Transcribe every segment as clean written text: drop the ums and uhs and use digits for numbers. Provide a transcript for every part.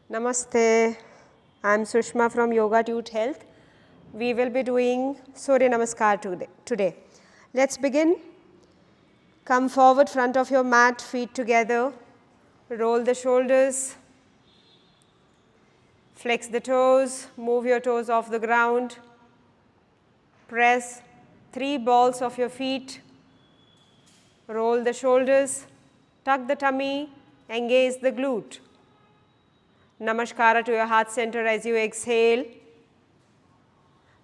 Namaste. I am Sushma from Yoga Tute Health. We will be doing Surya Namaskar today. Let's begin. Come forward, front of your mat, feet together. Roll the shoulders. Flex the toes. Move your toes off the ground. Press 3 balls of your feet. Roll the shoulders. Tuck the tummy. Engage the glute. Namaskara to your heart center as you exhale.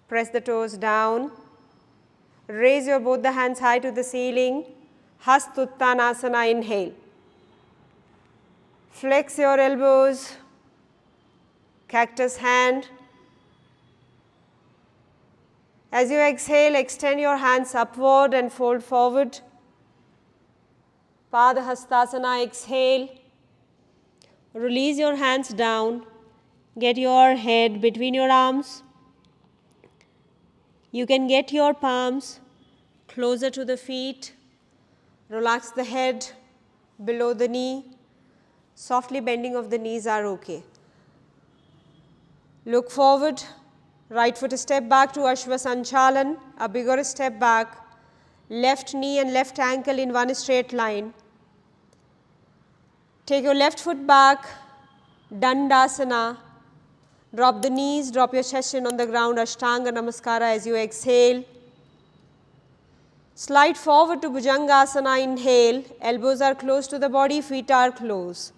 Press the toes down. Raise your both the hands high to the ceiling. Hastuttanasana, inhale. Flex your elbows. Cactus hand. As you exhale, extend your hands upward and fold forward. Padahastasana, exhale. Release your hands down. Get your head between your arms. You can get your palms closer to the feet. Relax the head below the knee. Softly bending of the knees are okay. Look forward. Right foot step back to Ashvasanchalan, a bigger step back. Left knee and left ankle in one straight line. Take your left foot back, Dandasana. Drop the knees, drop your chest in on the ground, Ashtanga Namaskara as you exhale. Slide forward to Bhujangasana, inhale. Elbows are close to the body, feet are close.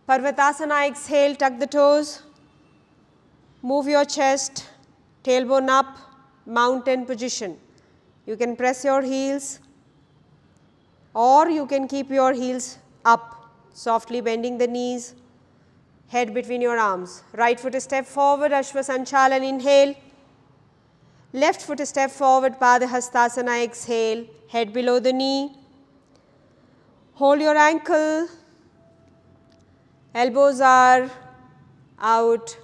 Parvatasana, exhale, tuck the toes. Move your chest, tailbone up, mountain position. You can press your heels or you can keep your heels up. Softly bending the knees, head between your arms. Right foot step forward, Ashvasanchalan, inhale. Left foot step forward, Padahastasana, exhale. Head below the knee. Hold your ankle. Elbows are out.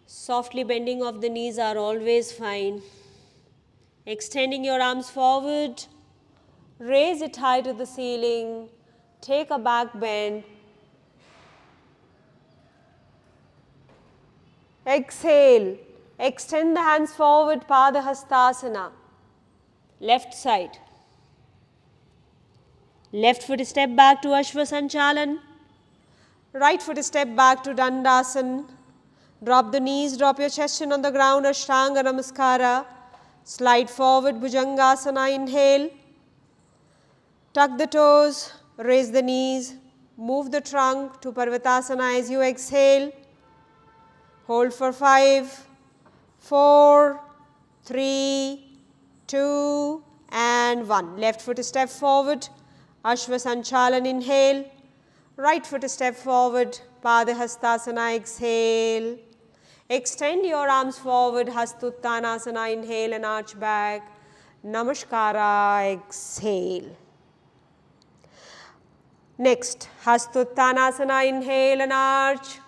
Softly bending of the knees are always fine. Extending your arms forward. Raise it high to the ceiling. Take a back bend. Exhale. Extend the hands forward, Padahastasana. Left side. Left foot step back to Ashvasanchalan. Right foot step back to Dandasana. Drop the knees, drop your chest in on the ground, Ashtanga Namaskara. Slide forward, Bhujangasana, inhale. Tuck the toes, raise the knees, move the trunk to Parvatasana as you exhale. Hold for 5, 4, 3, 2 and 1. Left foot step forward, Ashvasanchalan, inhale. Right foot step forward, Padahastasana, exhale. Extend your arms forward, Hastuttanasana, inhale and arch back. Namaskara, exhale. Next, Hastuttanasana, inhale and arch.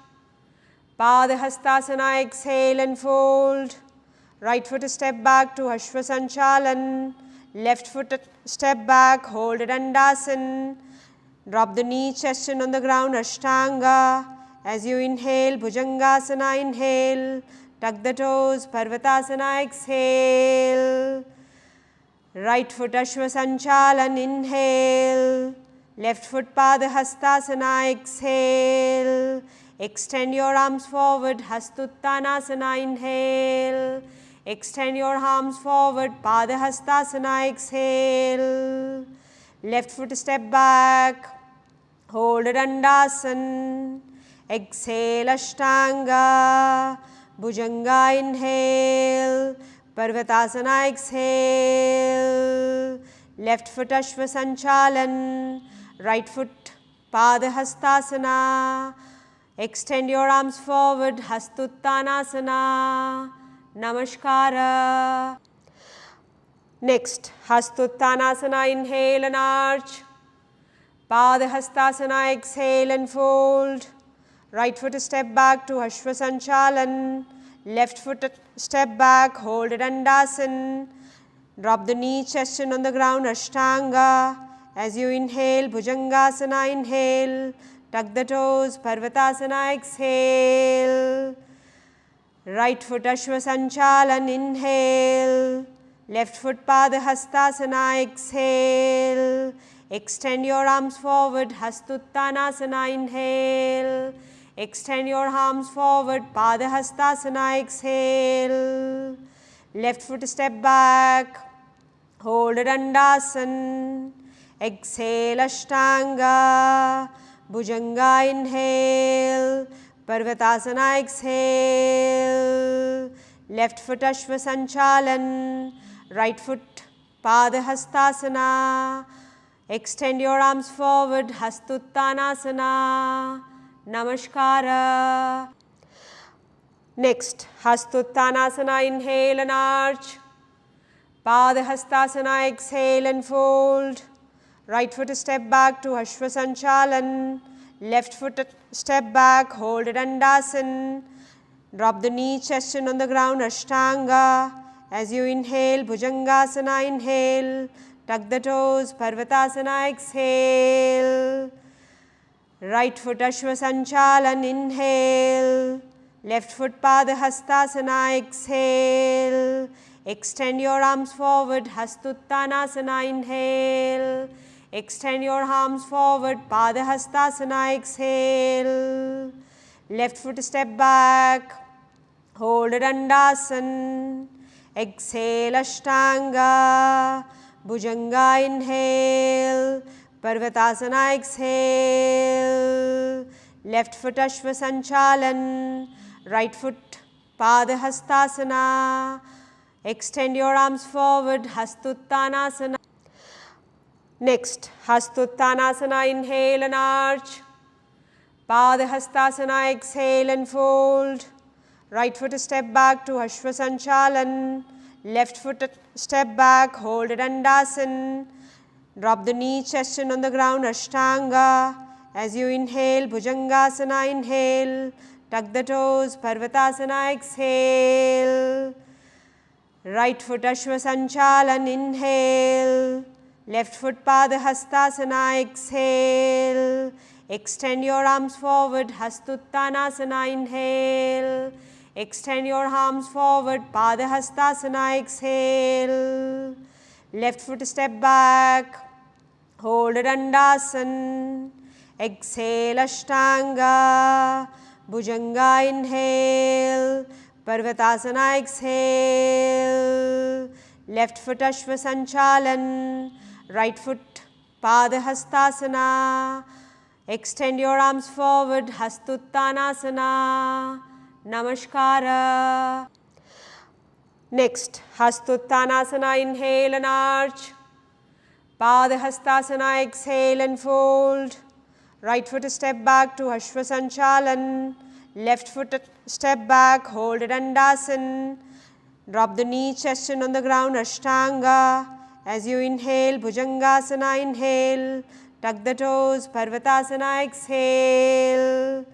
Padahastasana, exhale and fold. Right foot step back to Ashvasanchalan. Left foot step back, hold it Dandasana. Drop the knee, chest in on the ground, Ashtanga. As you inhale, Bhujangasana, inhale. Tuck the toes, Parvatasana, exhale. Right foot Ashvasanchalan, inhale. Left foot Padahastasana, exhale. Extend your arms forward, Hastuttanasana, inhale. Extend your arms forward, Padahastasana, exhale. Left foot step back, hold it Dandasana. Exhale, Ashtanga. Bhujanga, inhale. Parvatasana, exhale. Left foot Ashvasanchalan. Right foot Padahastasana. Extend your arms forward, Hastuttanasana. Namaskara. Next, Hastuttanasana, inhale and arch. Padahastasana, exhale and fold. Right foot step back to Ashvasanchalan. Left foot step back, hold it Dandasana. Drop the knee, chest in on the ground, Ashtanga. As you inhale, Bhujangasana, inhale. tuck the toes, Parvatasana, exhale. Right foot Ashwa Sanchalan, inhale. Left foot Padahastasana, exhale. Extend your arms forward, Hastuttanasana, inhale. Extend your arms forward, Padahastasana, exhale. Left foot step back, hold Dandasan. Exhale Ashtanga, Bhujanga, inhale. Parvatasana, exhale. Left foot Ashwa Sanchalan, right foot Padahastasana. Extend your arms forward, Hastuttanasana, Namaskara. Next, Hastuttanasana, inhale and arch. Padahastasana, exhale and fold. Right foot step back to Ashwa Sanchalan. Left foot step back, hold it Dandasan. Drop the knee, chest in on the ground, Ashtanga. As you inhale, Bhujangasana, inhale. Tuck the toes, Parvatasana, exhale. Right foot Ashwa Sanchalan, inhale. Left foot Padahastasana, exhale. Extend your arms forward, Hastuttanasana, inhale. Extend your arms forward, Padahastasana, exhale. Left foot step back, hold Dandasan. Exhale Ashtanga, Bhujanga, inhale. Parvatasana, exhale. Left foot Ashwa Sanchalan, right foot Padahastasana. Extend your arms forward, Hastuttanasana. Next, Hastuttanasana, inhale and arch. Padahastasana, exhale and fold. Right foot step back to Ashwa Sanchalan. Left foot step back, hold Dandasan. Drop the knee, chest in on the ground, Ashtanga. As you inhale, Bhujangasana, inhale. Tuck the toes, Parvatasana, exhale. Right foot Ashwa Sanchalan, inhale. Left foot Padahastasana, exhale. Extend your arms forward, Hastuttanasana, inhale. Extend your arms forward, Padahastasana, exhale. Left foot step back, hold Dandasan. Exhale Ashtanga, Bhujanga, inhale. Parvatasana, exhale. Left foot Ashwa Sanchalan, right foot Padahastasana. Extend your arms forward, Hastuttanasana, Namaskara. Next, Hastuttanasana, inhale and arch. Padahastasana, exhale and fold. Right foot step back to Ashwa Sanchalan. Left foot step back, hold Dandasan. Drop the knee, chest in on the ground, Ashtanga. As you inhale, Bhujangasana, inhale. Tuck the toes, Parvatasana, exhale.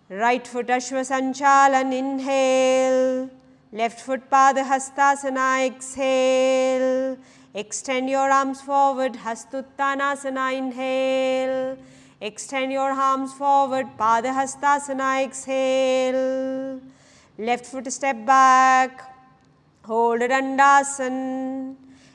Right foot Ashwa Sanchalan, inhale. Left foot Padahastasana, exhale. Extend your arms forward, Hastuttanasana, inhale. Extend your arms forward, Padahastasana, exhale. Left foot step back, hold Dandasan.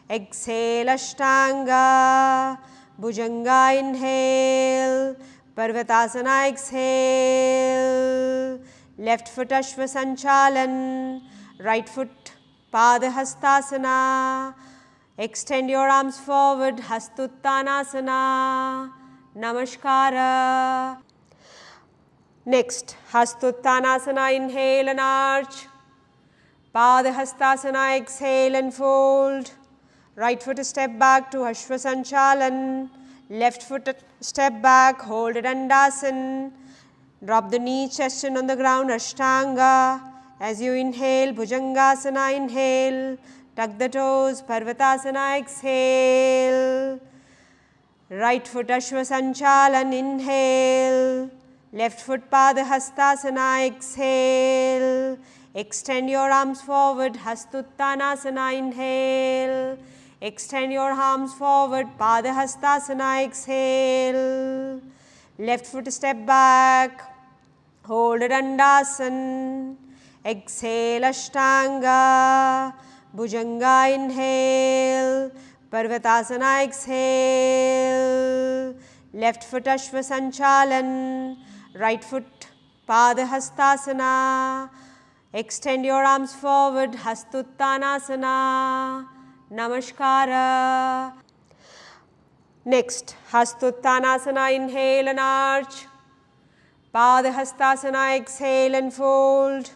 Exhale Ashtanga, Bhujanga, inhale. Parvatasana, exhale. Left foot Ashwa Sanchalan, right foot Padahastasana. Extend your arms forward, Hastuttanasana, Namaskara. Next, Hastuttanasana, inhale and arch. Padahastasana, exhale and fold. Right foot step back to Ashwa Sanchalan. Left foot step back, hold Dandasan. Drop the knee, chest in on the ground, Ashtanga. As you inhale, Bhujangasana, inhale. Tuck the toes, Parvatasana, exhale. Right foot Ashwa Sanchalan, inhale. Left foot Padahastasana, exhale. Extend your arms forward, Hastuttanasana, inhale. Extend your arms forward, Padahastasana, exhale. left foot step back, hold Dandasan, exhale Ashtanga, Bhujanga inhale, Parvatasana exhale, left foot Ashvasanchalan, right foot Padahastasana, extend your arms forward, Hastuttanasana, Namaskara. Next, Hastuttanasana, inhale and arch, Padahastasana, exhale and fold,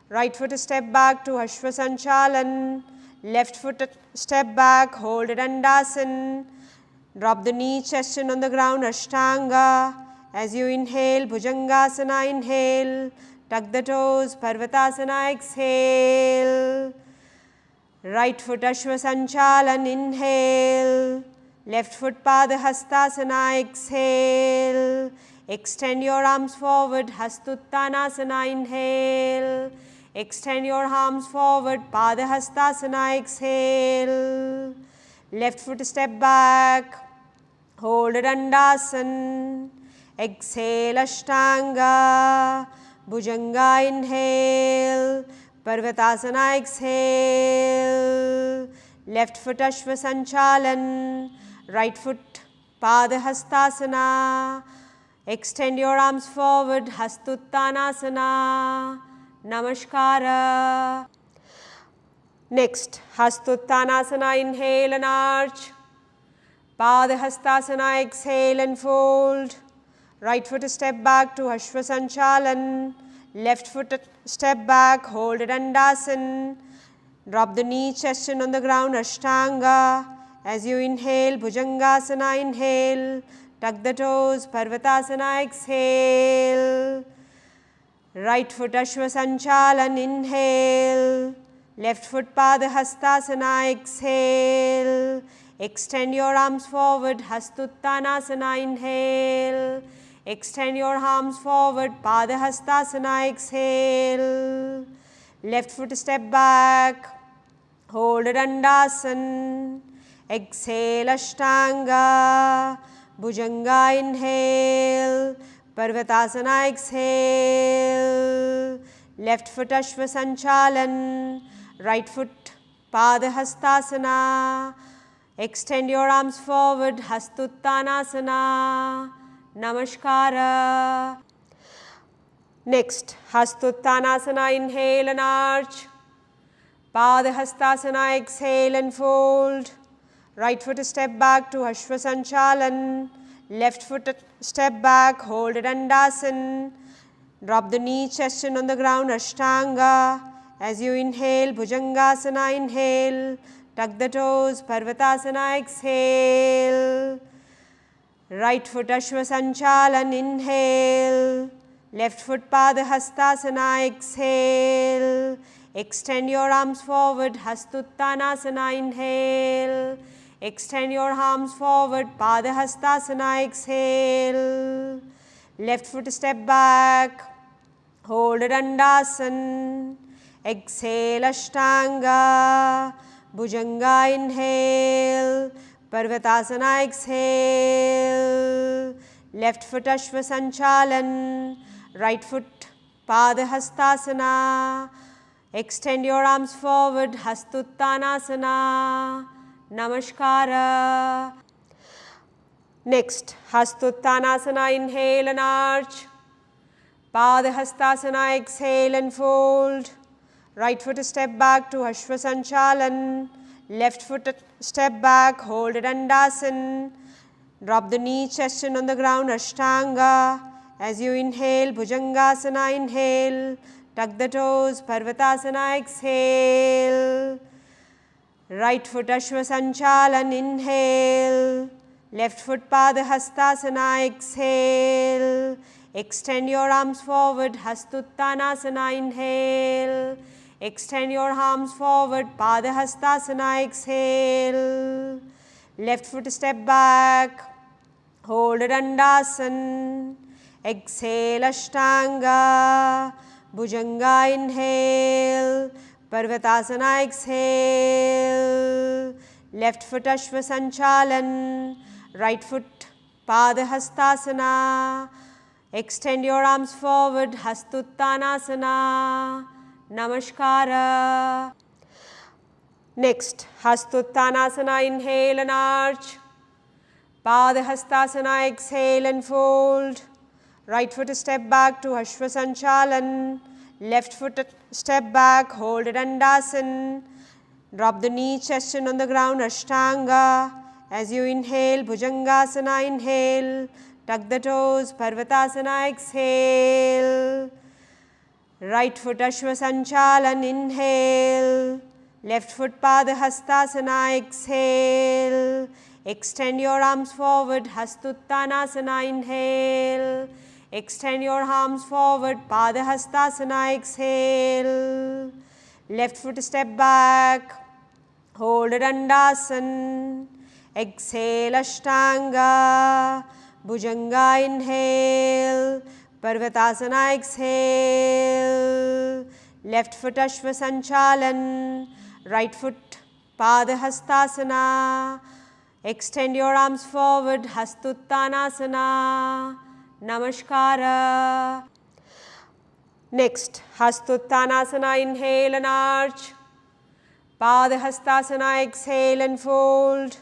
right foot step back to Ashvasanchalan, left foot step back, hold Dandasan, drop the knee, chest in on the ground, Ashtanga. As you inhale, Bhujangasana, inhale, tuck the toes, Parvatasana, exhale, right foot Ashvasanchalan, inhale, left foot Padahastasana, exhale, extend your arms forward, Hastuttanasana, inhale, extend your arms forward, Padahastasana, exhale, left foot step back, hold Dandasan, exhale Ashtanga, Bhujanga inhale, Parvatasana exhale, left foot Ashvasanchalan, right foot Padahastasana, extend your arms forward, Hastuttanasana, Namaskara. Next, Hastuttanasana, inhale and arch, Padahastasana, exhale and fold, right foot step back to Ashvasanchalan, left foot step back, hold Dandasan, drop the knee, chest in on the ground, Ashtanga. As you inhale, Bhujangasana, inhale, tuck the toes, Parvatasana, exhale, right foot Ashvasanchalan, inhale, left foot Padahastasana, exhale, extend your arms forward, Hastuttanasana, inhale, extend your arms forward, Padahastasana, exhale, left foot step back, hold Dandasan, exhale Ashtanga, Bhujanga inhale, Parvatasana exhale, left foot Ashvasanchalan, right foot Padahastasana, extend your arms forward, Hastuttanasana, Namaskara. Next, Hastuttanasana, inhale and arch, Padahastasana, exhale and fold, right foot step back to Ashvasanchalan, left foot step back, hold Dandasan, drop the knee, chest in on the ground, Ashtanga. As you inhale, Bhujangasana, inhale, tuck the toes, Parvatasana, exhale, right foot Ashvasanchalan, inhale, left foot Padahastasana, exhale, extend your arms forward, Hastuttanasana, inhale, extend your arms forward, Padahastasana, exhale, left foot step back, hold Dandasan, exhale Ashtanga, Bhujanga inhale, Parvatasana exhale, left foot Ashvasanchalan, right foot Padahastasana, extend your arms forward, Hastuttanasana, Namaskara. Next, Hastuttanasana, inhale and arch, Padahastasana, exhale and fold, right foot step back to Ashvasanchalan, left foot step back, hold Dandasan, drop the knee, chest in on the ground, Ashtanga. As you inhale, Bhujangasana, inhale, tuck the toes, Parvatasana, exhale, right foot Ashvasanchalan, inhale, left foot Padahastasana, exhale, extend your arms forward, Hastuttanasana, inhale, extend your arms forward, Padahastasana, exhale, left foot step back, hold Dandasan, exhale Ashtanga, Bhujanga inhale, Parvatasana exhale, left foot Ashvasanchalan, right foot Padahastasana. Extend your arms forward, Hastuttanasana. Namaskara. Next, Hastuttanasana, inhale and arch. Padahastasana, exhale and fold. Right foot a step back to Ashvasanchalan. Left foot a step back, hold it Dandasana. Drop the knee, chest in on the ground, Ashtanga. As you inhale, Bhujangasana, inhale. Tuck the toes, Parvatasana, exhale. Right foot Ashvasanchalan, inhale. Left foot Padahastasana, exhale. Extend your arms forward, Hastuttanasana, inhale. Extend your arms forward, Padahastasana, exhale. Left foot step back, hold it Dandasana. Exhale, Ashtanga. Bhujanga, inhale. Parvatasana, exhale. Left foot Ashvasanchalan. Right foot Padahastasana. Extend your arms forward, Hastuttanasana. Namaskara. Next, Hastuttanasana, inhale and arch. Padahastasana, exhale and fold.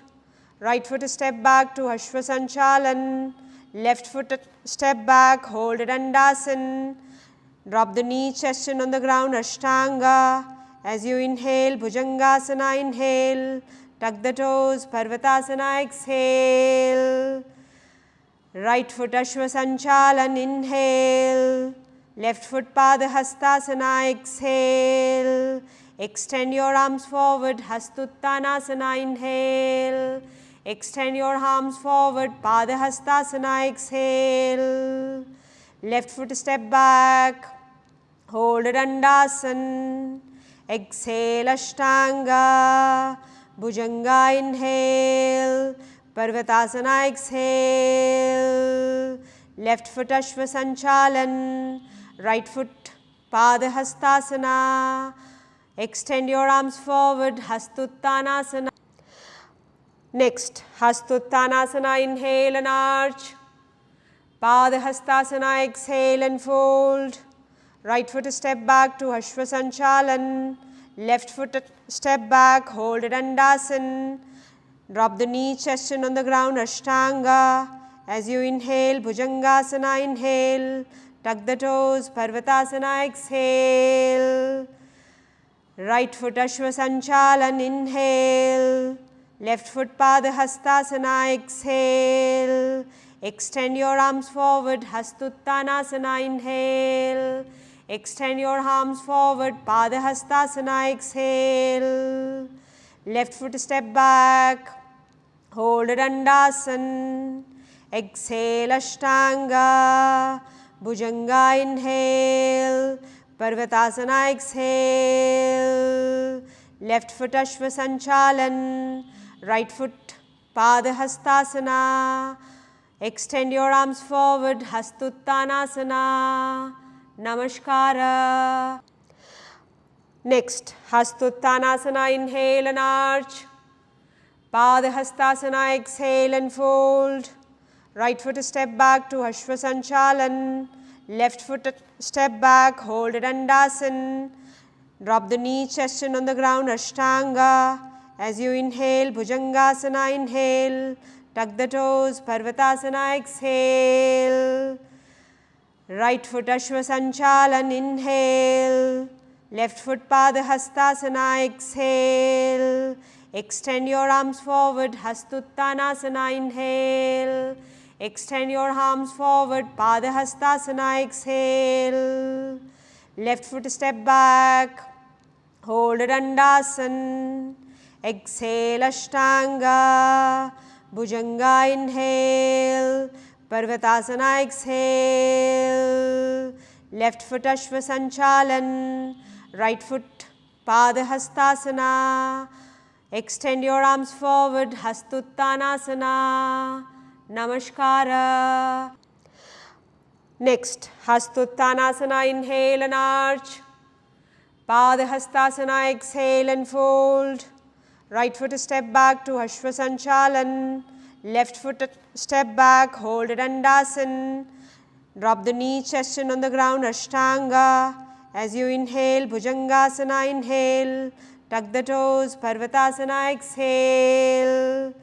Right foot a step back to Ashvasanchalan. Left foot a step back, hold it Dandasana. Drop the knee, chest in on the ground, Ashtanga. As you inhale, Bhujangasana, inhale. Tuck the toes, Parvatasana, exhale. Right foot Ashvasanchalan, inhale. Left foot Padahastasana, exhale. Extend your arms forward, Hastuttanasana, inhale. Extend your arms forward, Padahastasana, exhale. Left foot step back, hold it Dandasana. Exhale, Ashtanga. Bhujanga, inhale. Parvatasana, exhale. Left foot Ashvasanchalan. Right foot Padahastasana. Extend your arms forward, Hastuttanasana. Next, Hastuttanasana, inhale and arch. Padahastasana, exhale and fold. Right foot a step back to Ashvasanchalan. Left foot a step back, hold it Dandasana. Drop the knee, chest in on the ground, Ashtanga. As you inhale, Bhujangasana, inhale. Tuck the toes, Parvatasana, exhale. Right foot Ashvasanchalan, inhale. Left foot Padahastasana, exhale. Extend your arms forward, Hastuttanasana, inhale. Extend your arms forward, Padahastasana, exhale. Left foot step back, hold it Dandasana. Exhale, Ashtanga. Bhujanga, inhale. Parvatasana, exhale. Left foot Ashvasanchalan. Right foot Padahastasana. Extend your arms forward, Hastuttanasana. Namaskara. Next, Hastuttanasana, inhale and arch. Padahastasana, exhale and fold. Right foot a step back to Ashvasanchalan. Left foot a step back, hold it Dandasana. Drop the knee, chest in on the ground, Ashtanga. As you inhale, Bhujangasana, inhale. Tuck the toes, Parvatasana, exhale. Right foot Ashvasanchalan, inhale. Left foot Padahastasana, exhale. Extend your arms forward, Hastuttanasana, inhale. Extend your arms forward, Padahastasana, exhale. Left foot step back, hold it Dandasana. Exhale, Ashtanga. Bhujanga, inhale. Parvatasana, exhale. Left foot Ashvasanchalan. Right foot Padahastasana. Extend your arms forward, Hastuttanasana. Namaskara. Next, Hastuttanasana, inhale and arch. Padahastasana, exhale and fold. Right foot step back to Ashvasanchalan. left foot step back, hold Dandasan, drop the knee, chest in on the ground, Ashtanga. As you inhale, Bhujangasana, inhale, tuck the toes, Parvatasana, exhale.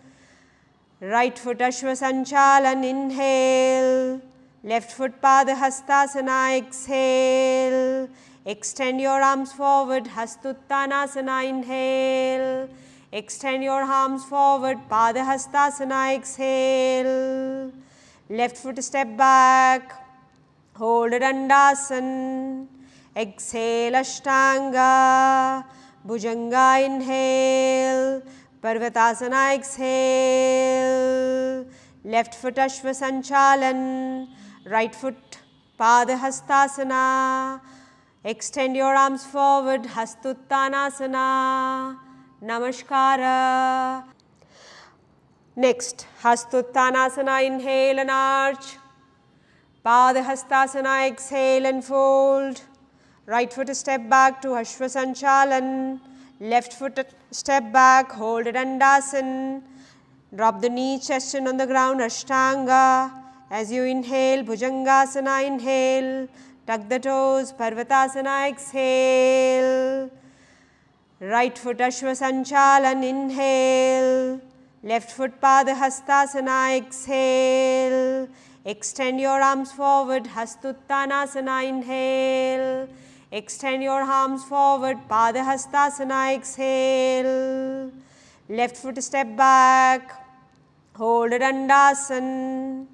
Right foot Ashwasanchalan, inhale, left foot Padahastasana, exhale. Extend your arms forward, Hastuttanasana, inhale. Extend your arms forward, Padahastasana, exhale. Left foot step back, hold Dandasan, exhale Ashtanga, Bhujanga, inhale, Parvatasana, exhale. Left foot Ashwasanchalan, right foot Padahastasana. Extend your arms forward, Hastuttanasana, Namaskara. Next, Hastuttanasana, inhale and arch. Padahastasana, exhale and fold. Right foot step back to Ashwasanchalan. Left foot step back, hold Dandasan. Drop the knee, chest in on the ground, Ashtanga. As you inhale, Bhujangasana, inhale. Tuck the toes, Parvatasana, exhale. Right foot Ashwasanchalan, inhale. Left foot Padahastasana, exhale. Extend your arms forward, Hastuttanasana, inhale. Extend your arms forward, Padahastasana, exhale. Left foot step back, hold Dandasan.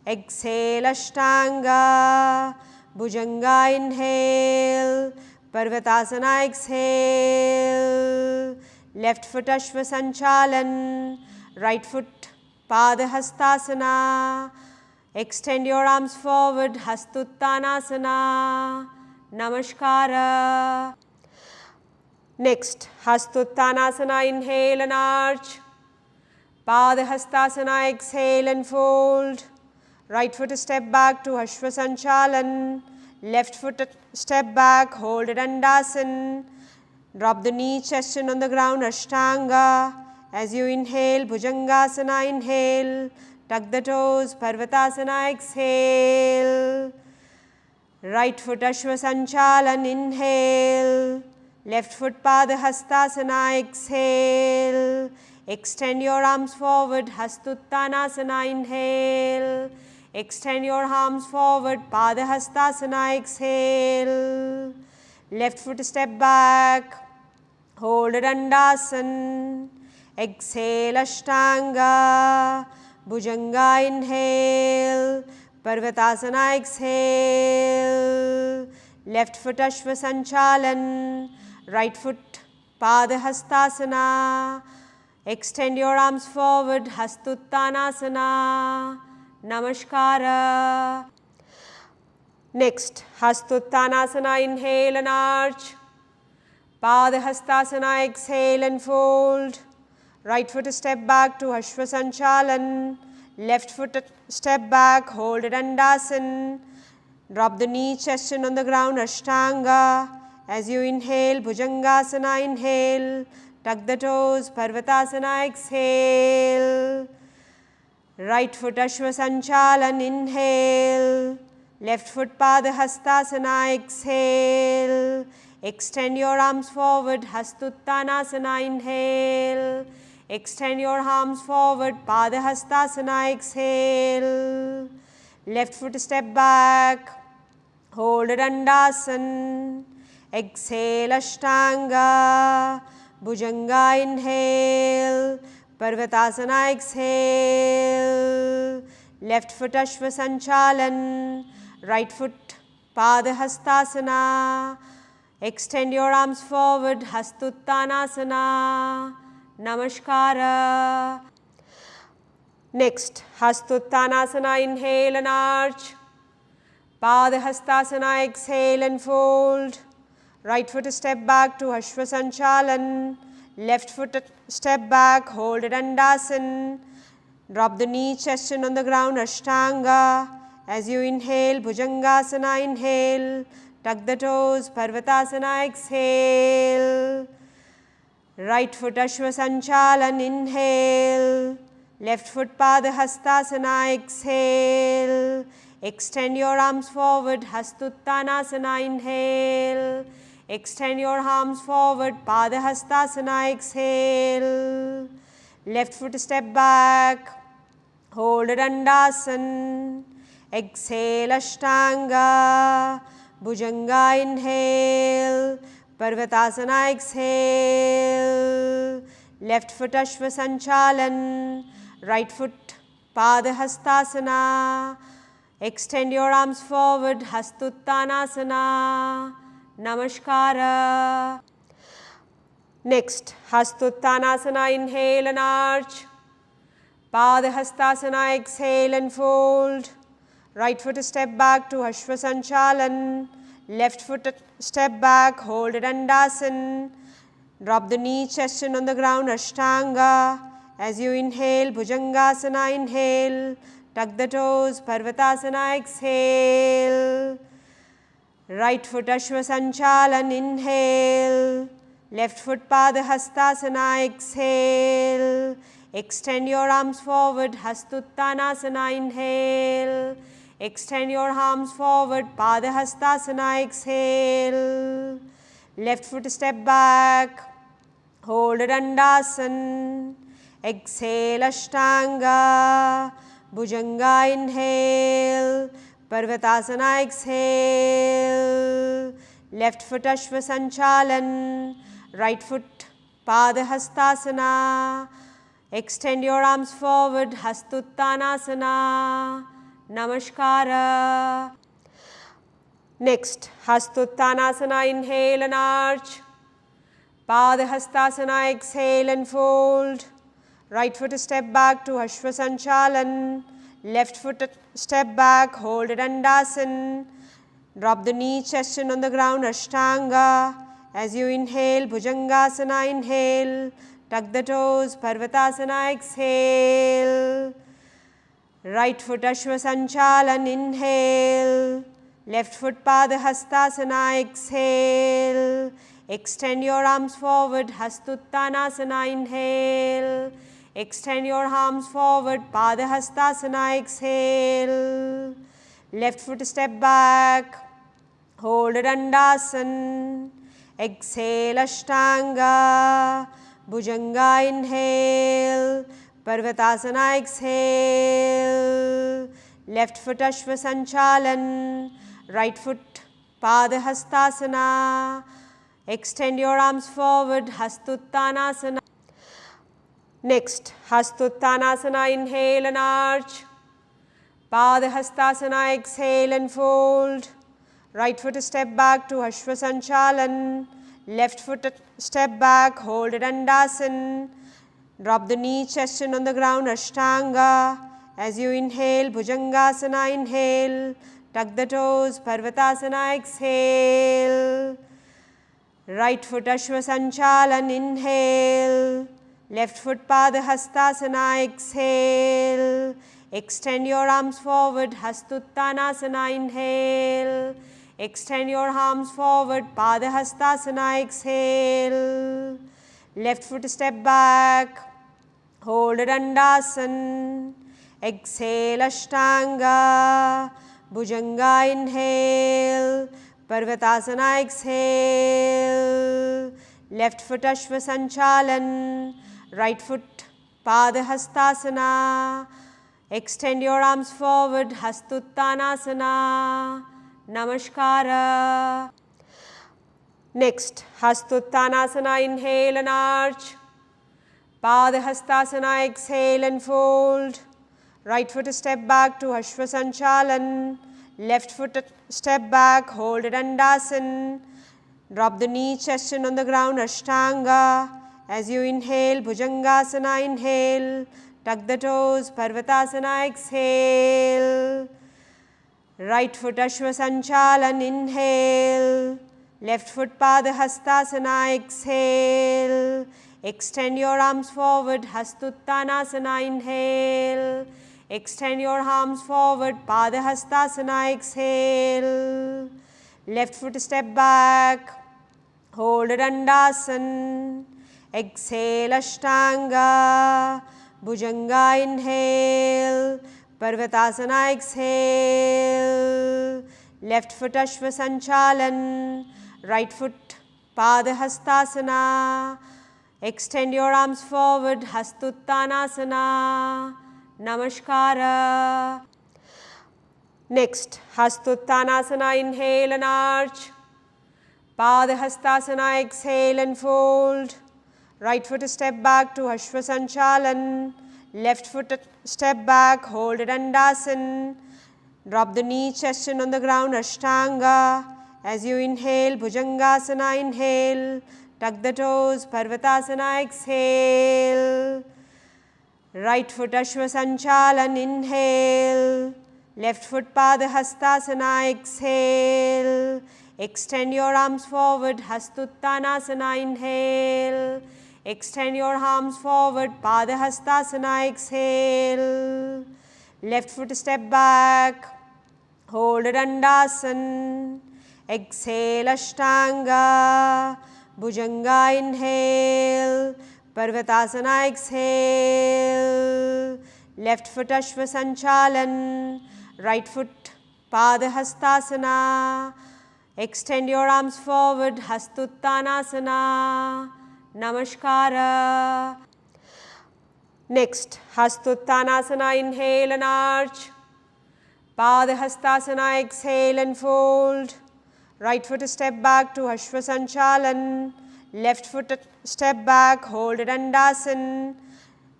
Exhale Ashtanga, Bhujanga, inhale. Parvatasana, exhale. Left foot Ashwasanchalan, right foot Padahastasana. Extend your arms forward, Hastuttanasana, Namaskara. Next, Hastuttanasana, inhale and arch. Padahastasana, exhale and fold. Right foot step back to Ashwasanchalan. Left foot step back, hold Dandasan. Drop the knee, chest in on the ground, Ashtanga. As you inhale, Bhujangasana, inhale. Tuck the toes, Parvatasana, exhale. Right foot Ashwasanchalan, inhale. Left foot Padahastasana, exhale. Extend your arms forward, Hastuttanasana, inhale. Extend your arms forward, Padahastasana, exhale. Left foot step back, hold Dandasan. Exhale Ashtanga, Bhujanga, inhale. Parvatasana, exhale. Left foot Ashwasanchalan, right foot Padahastasana. Extend your arms forward, Hastuttanasana, Namaskara. Next, Hastuttanasana, inhale and arch. Padahastasana, exhale and fold. Right foot step back to Ashwasanchalan. Left foot step back, hold Dandasan. Drop the knee, chest in on the ground, Ashtanga. As you inhale, Bhujangasana, inhale. Tuck the toes, Parvatasana, exhale. Right foot Ashwasanchalan, inhale. Left foot Padahastasana, exhale. Extend your arms forward, Hastuttanasana, inhale. Extend your arms forward, Padahastasana, exhale. Left foot step back, hold Dandasan. Exhale Ashtanga, Bhujanga, inhale. Parvatasana, exhale. Left foot Ashwasanchalan, right foot Padahastasana. Extend your arms forward, Hastuttanasana, Namaskara. Next, Hastuttanasana, inhale and arch. Padahastasana, exhale and fold. Right foot step back to Ashwasanchalan. Left foot step back, hold Dandasan. Drop the knee, chest in on the ground, Ashtanga. As you inhale, Bhujangasana, inhale. Tuck the toes, Parvatasana, exhale. Right foot Ashwasanchalan, inhale. left foot Pada Hastasana, exhale, extend your arms forward, Hastuttanasana, inhale, extend your arms forward, Pada Hastasana, exhale, left foot step back, hold Dandasan, exhale Ashtanga, Bhujanga, inhale, Parvatasana, exhale, left foot Ashvasanchalan, right foot Pada Hastasana, extend your arms forward, Hastuttanasana, Namaskara. Next, Hastuttanasana, inhale and arch, Pada Hastasana, exhale and fold, right foot step back to Ashvasanchalan, left foot step back, hold Dandasan, drop the knee, chest in on the ground, Ashtanga. As you inhale, Bhujangasana, inhale, tuck the toes, Parvatasana, exhale, right foot Ashvasanchalan, inhale, left foot Pada Hastasana, exhale, extend your arms forward, Hastuttanasana, inhale, extend your arms forward, Pada Hastasana, exhale, left foot step back, hold Dandasan, exhale Ashtanga, Bhujanga, inhale, Parvatasana, exhale, left foot Ashvasanchalan, right foot Pada Hastasana, extend your arms forward, Hastuttanasana, Namaskara. Next, Hastuttanasana, inhale and arch, Pada Hastasana, exhale and fold, right foot step back to Ashvasanchalan, left foot step back, hold Dandasan, drop the knee, chest in on the ground, Ashtanga. As you inhale, Bhujangasana, inhale, tuck the toes, Parvatasana, exhale, right foot Ashvasanchalan, inhale, left foot Pada Hastasana, exhale, extend your arms forward, Hastuttanasana, inhale, extend your arms forward, Pada Hastasana, exhale, left foot step back, hold Dandasan, exhale Ashtanga, Bhujanga, inhale, Parvatasana, exhale, left foot Ashvasanchalan, right foot Pada Hastasana, extend your arms forward, Hastuttanasana. Next, Hastuttanasana, inhale and arch, Pada Hastasana, exhale and fold, right foot step back to Ashvasanchalan, left foot step back, hold Dandasan, drop the knee, chest in on the ground, Ashtanga. As you inhale, Bhujangasana, inhale, tuck the toes, Parvatasana, exhale, right foot Ashvasanchalan, inhale, left foot Pada Hastasana, exhale, extend your arms forward, Hastuttanasana, inhale, extend your arms forward, Pada Hastasana, exhale, left foot step back, hold Dandasan, exhale Ashtanga, Bhujanga, inhale, Parvatasana, exhale, left foot Ashvasanchalan, right foot Pada Hastasana, extend your arms forward, Hastuttanasana, Namaskara. Next, Hastuttanasana, inhale and arch, Pada Hastasana, exhale and fold, right foot step back to Ashvasanchalan, left foot step back, hold Dandasan, drop the knee, chest in on the ground, Ashtanga. As you inhale, Bhujangasana, inhale, tuck the toes, Parvatasana, exhale, right foot Ashvasanchalan, inhale, left foot Pada Hastasana, exhale, extend your arms forward, Hastuttanasana, inhale, extend your arms forward, Pada Hastasana, exhale, left foot step back, hold Dandasan, exhale Ashtanga, Bhujanga inhale, Parvatasana exhale, left foot Ashva Sanchalan, right foot Padahastasana, extend your arms forward, Hastuttanasana, Namaskara. Next, Hastuttanasana, inhale and arch, Padahastasana, exhale and fold, right foot step back to Ashva Sanchalan, left foot step back, hold it Dandasana, drop the knee, chest in on the ground, Ashtanga. As you inhale, Bhujangasana, inhale, tuck the toes, Parvatasana, exhale, right foot Ashva Sanchalan, inhale, left foot Padahastasana, exhale, extend your arms forward, Hastuttanasana, inhale, extend your arms forward, Padahastasana, exhale, left foot step back, hold it Dandasana, exhale Ashtanga, Bhujanga inhale, Parvatasana exhale, left foot Ashva Sanchalan, right foot Padahastasana, extend your arms forward, Hastuttanasana, Namaskara. Next, Hastuttanasana, inhale and arch, Padahastasana, exhale and fold, right foot step back to Ashva Sanchalan, left foot step back, hold it Dandasana,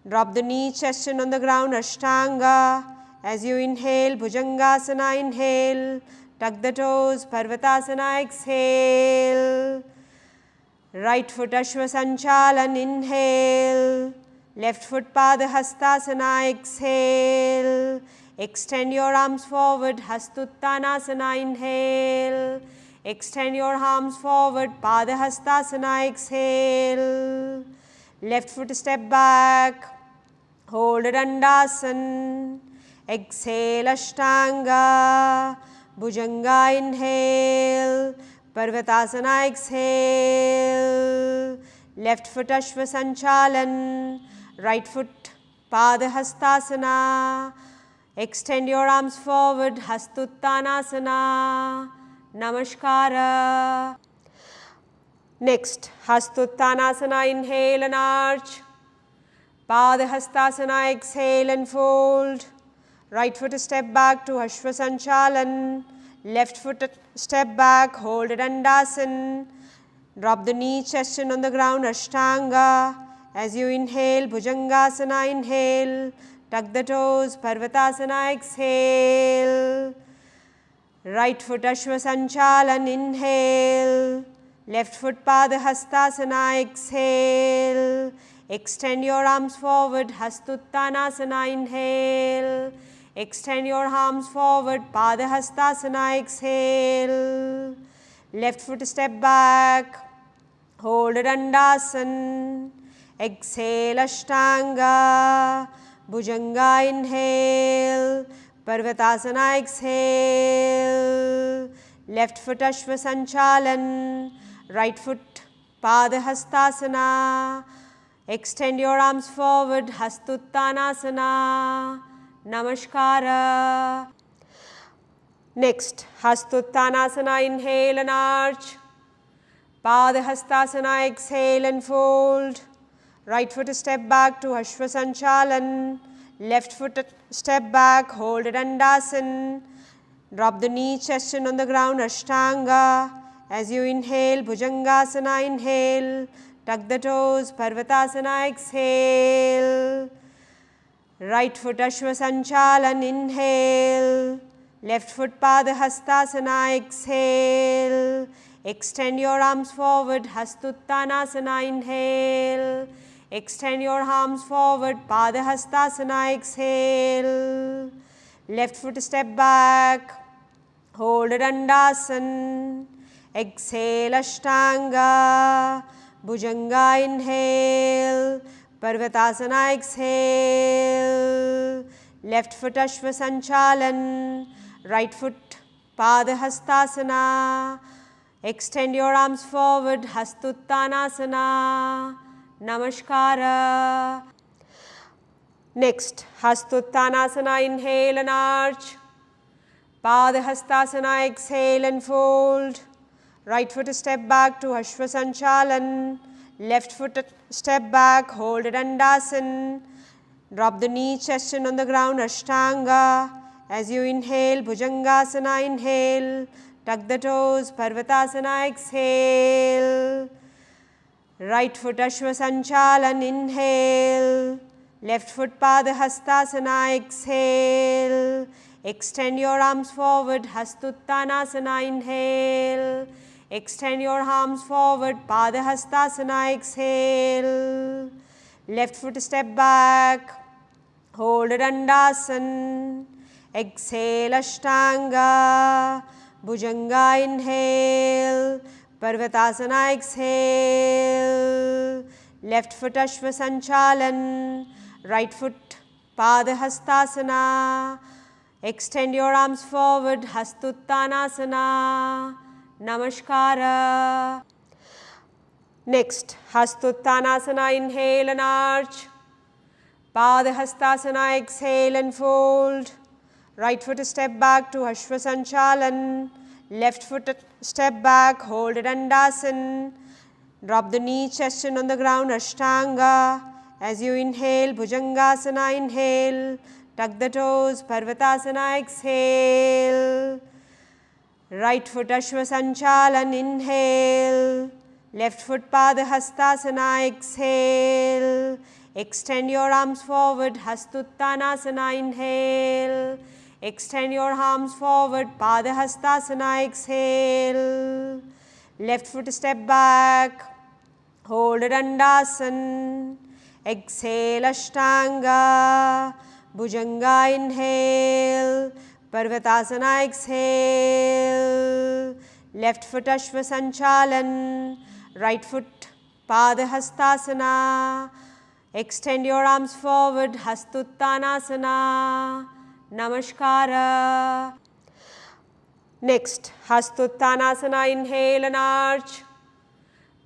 drop the knee, chest in on the ground, Ashtanga. As you inhale, Bhujangasana, inhale, tuck the toes, Parvatasana, exhale, right foot Ashva Sanchalan, inhale, left foot Padahastasana, exhale, extend your arms forward, Hastuttanasana, inhale, extend your arms forward, Padahastasana, exhale, left foot step back, hold it Dandasana, exhale Ashtanga, Bhujanga inhale, Parvatasana exhale, left foot Ashva Sanchalan, right foot Padahastasana, extend your arms forward, Hastuttanasana, Namaskara. Next, Hastuttanasana, inhale and arch, Padahastasana, exhale and fold, right foot step back to Ashva Sanchalan, left foot step back, hold it Dandasana, drop the knee, chest in on the ground, Ashtanga. As you inhale, Bhujangasana, inhale, tuck the toes, Parvatasana, exhale, right foot Ashva Sanchalan, inhale, left foot Padahastasana, exhale, extend your arms forward, Hastuttanasana, inhale, extend your arms forward, Padahastasana, exhale, left foot step back, hold it Dandasana, exhale Ashtanga, Bhujanga inhale, Parvatasana exhale, left foot Ashva Sanchalan, right foot Padahastasana, extend your arms forward, Hastuttanasana, Namaskara. Next, Hastuttanasana, inhale and arch, Padahastasana, exhale and fold, right foot step back to Ashva Sanchalan, left foot step back, hold it Dandasana, drop the knee, chest in on the ground, Ashtanga. As you inhale, Bhujangasana, inhale, tuck the toes, Parvatasana, exhale, right foot Ashva Sanchalan, inhale, left foot Padahastasana, exhale, extend your arms forward, Hastuttanasana, inhale, extend your arms forward, Padahastasana, exhale, left foot step back, hold it Dandasana, exhale Ashtanga, Bhujanga inhale, Parvatasana exhale, left foot Ashva Sanchalan, right foot Padahastasana, extend your arms forward, Hastuttanasana, Namaskara. Next, Hastuttanasana, inhale and arch. Padahastasana, exhale and fold. Right foot a step back to Ashwasanchalan. Left foot a step back, hold it Dandasan. Drop the knee, chest in on the ground, Ashtanga. As you inhale, Bhujangasana, inhale. Tuck the toes, Parvatasana, exhale. Right foot Ashwasanchalan, inhale. Left foot Padahastasana, exhale. Extend your arms forward, Hastuttanasana, inhale. Extend your arms forward, Padahastasana, exhale. Left foot step back, hold it Dandasan. Exhale, Ashtanga. Bhujanga, inhale. Parvatasana, exhale. Left foot Ashwasanchalan. Right foot Padahastasana. Extend your arms forward, Hastuttanasana, Namaskara. Next, Hastuttanasana, inhale and arch. Padahastasana, exhale and fold. Right foot a step back to Ashwasanchalan. Left foot a step back, hold it Dandasan. Drop the knee, chest in on the ground, Ashtanga. As you inhale, Bhujangasana, inhale. Tuck the toes, Parvatasana, exhale. Right foot Ashwasanchalan, inhale. Left foot Padahastasana, exhale. Extend your arms forward, Hastuttanasana, inhale. Extend your arms forward, Padahastasana, exhale. Left foot step back, hold it Dandasan. Exhale, Ashtanga. Bhujanga, inhale. Parvatasana, exhale. Left foot Ashwasanchalan. Right foot Padahastasana. Extend your arms forward, Hastuttanasana, Namaskara. Next, Hastuttanasana, inhale and arch.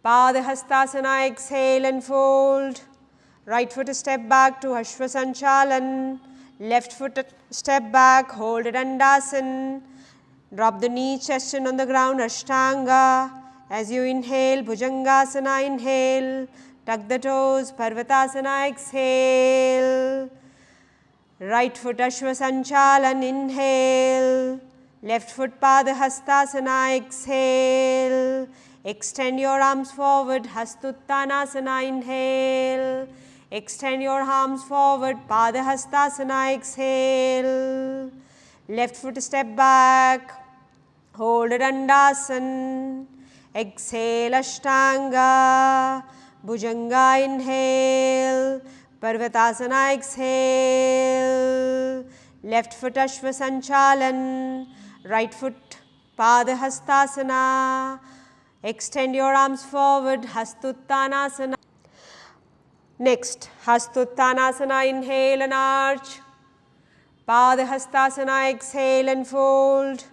Padahastasana, exhale and fold. Right foot a step back to Ashwasanchalan. Left foot a step back, hold it Dandasan. Drop the knee, chest in on the ground, Ashtanga. As you inhale, Bhujangasana, inhale. Tuck the toes, Parvatasana, exhale. Right foot Ashwasanchalan, inhale. Left foot Padahastasana, exhale. Extend your arms forward, Hastuttanasana, inhale. Extend your arms forward, Padahastasana, exhale. Left foot step back, hold it Dandasan. Exhale, Ashtanga. Bhujanga, inhale. Parvatasana, exhale. Left foot Ashwasanchalan. Right foot Padahastasana. Extend your arms forward, Hastuttanasana. Next, Hastuttanasana, inhale and arch. Padahastasana, exhale and fold.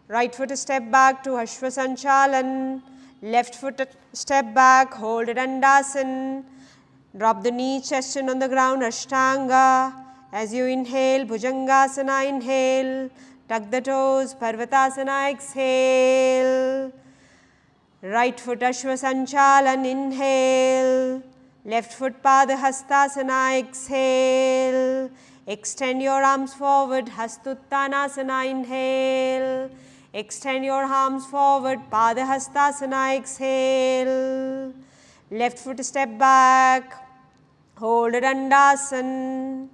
Right foot a step back to Ashwasanchalan. Left foot a step back, hold it Dandasan. Drop the knee, chest in on the ground, Ashtanga. As you inhale, Bhujangasana, inhale. Tuck the toes, Parvatasana, exhale. Right foot Ashwasanchalan, inhale. Left foot Padahastasana, exhale. Extend your arms forward, Hastuttanasana, inhale. Extend your arms forward, Padahastasana, exhale. Left foot step back, hold it Dandasan.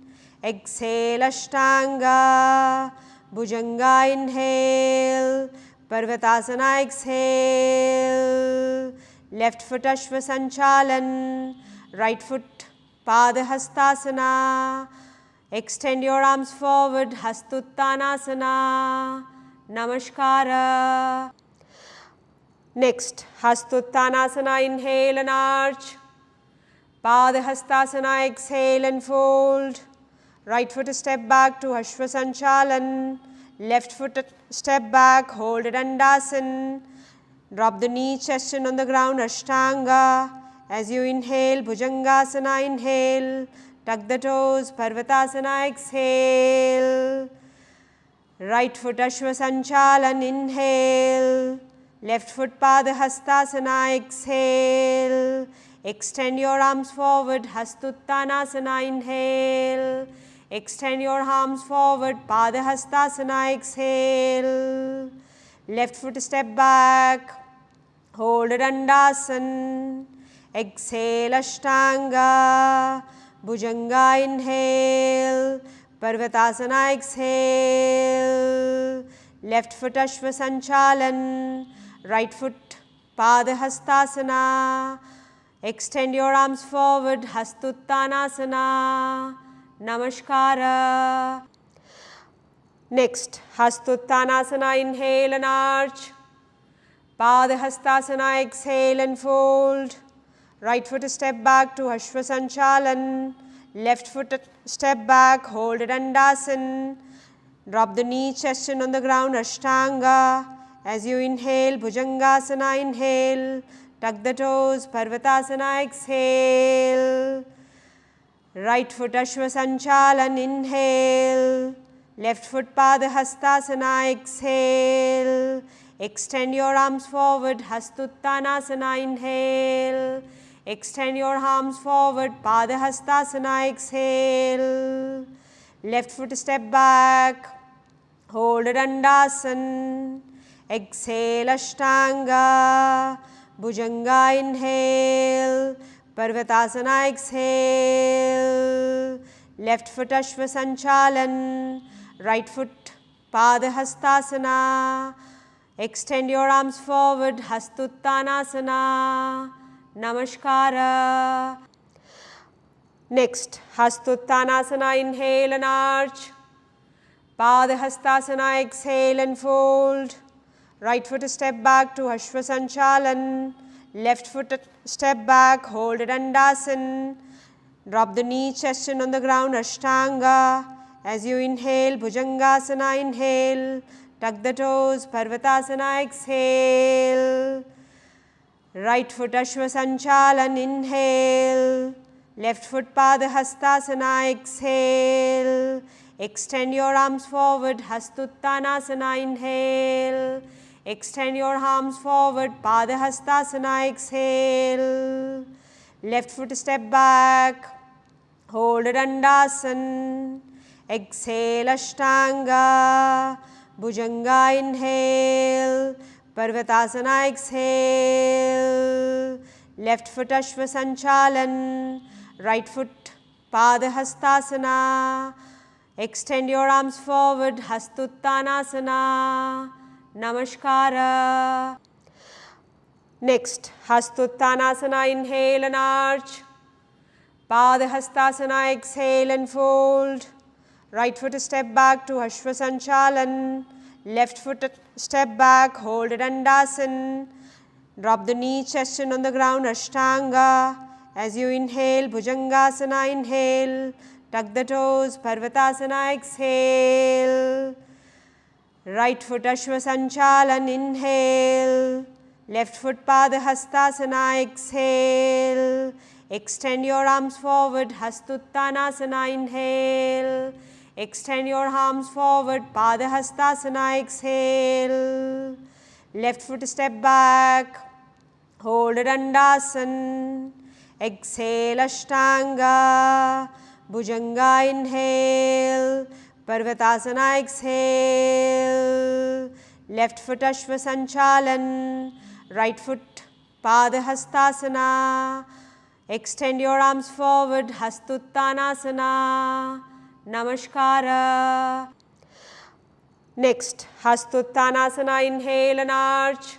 Exhale, Ashtanga. Bhujanga, inhale. Parvatasana, exhale. Left foot Ashwasanchalan. Right foot Padahastasana. Extend your arms forward, Hastuttanasana, Namaskara. Next, Hastuttanasana, inhale and arch. Padahastasana, exhale and fold. Right foot step back to Ashwasanchalan. Left foot step back, hold it Dandasan. Drop the knee, chest in on the ground, Ashtanga. As you inhale, Bhujangasana, inhale. tuck the toes, Parvatasana, exhale. Right foot Ashwa Sanchalan, inhale. Left foot Padahastasana, exhale. Extend your arms forward, Hastuttanasana, inhale. Extend your arms forward, Padahastasana, exhale. Left foot step back, hold Dandasan. Exhale Ashtanga, Bhujanga, inhale. Parvatasana, exhale. Left foot Ashwa Sanchalan, right foot Padahastasana. Extend your arms forward, Hastuttanasana, Namaskara. Next, Hastuttanasana, inhale and arch. Padahastasana, exhale and fold. Right foot step back to Ashwa Sanchalan. Left foot step back, hold Dandasan. Drop the knee, chest in on the ground, Ashtanga. As you inhale, Bhujangasana, inhale. Tuck the toes, Parvatasana, exhale. Right foot Ashwa Sanchalan, inhale. Left foot Padahastasana, exhale. Extend your arms forward, Hastuttanasana, inhale. Extend your arms forward, Padahastasana, exhale. Left foot step back, hold Dandasan. Exhale Ashtanga, Bhujanga, inhale. Parvatasana, exhale. Left foot Ashwa Sanchalan, right foot Padahastasana. Extend your arms forward, Hastuttanasana, Namaskara. Next, Hastuttanasana, inhale and arch. Padahastasana, exhale and fold. Right foot step back to Ashwa Sanchalan. Left foot step back, hold Dandasan. Drop the knee, chest in on the ground, Ashtanga. As you inhale, Bhujangasana, inhale. Tuck the toes, Parvatasana, exhale. Right foot Ashwa Sanchalan, inhale. Left foot Padahastasana, exhale. Extend your arms forward, Hastuttanasana, inhale. Extend your arms forward, Padahastasana, exhale. Left foot step back, hold Dandasan. Exhale Ashtanga, Bhujanga, inhale. Parvatasana, exhale. Left foot Ashwa Sanchalan, right foot Padahastasana. Extend your arms forward, Hastuttanasana, Namaskara. Next, Hastuttanasana, inhale and arch. Padahastasana, exhale and fold. Right foot step back to Ashwa Sanchalan. Left foot step back, hold Dandasan. Drop the knee, chest in on the ground, Ashtanga. As you inhale, Bhujangasana, inhale. Tuck the toes, Parvatasana, exhale. Right foot Ashwa Sanchalan, inhale. Left foot Padahastasana, exhale. Extend your arms forward, Hastuttanasana, inhale. Extend your arms forward, Padahastasana, exhale. Left foot step back, hold Dandasan. Exhale Ashtanga, Bhujanga, inhale. Parvatasana, exhale. Left foot Ashwa Sanchalan, right foot Padahastasana. Extend your arms forward, Hastuttanasana, Namaskara. Next, Hastuttanasana, inhale and arch.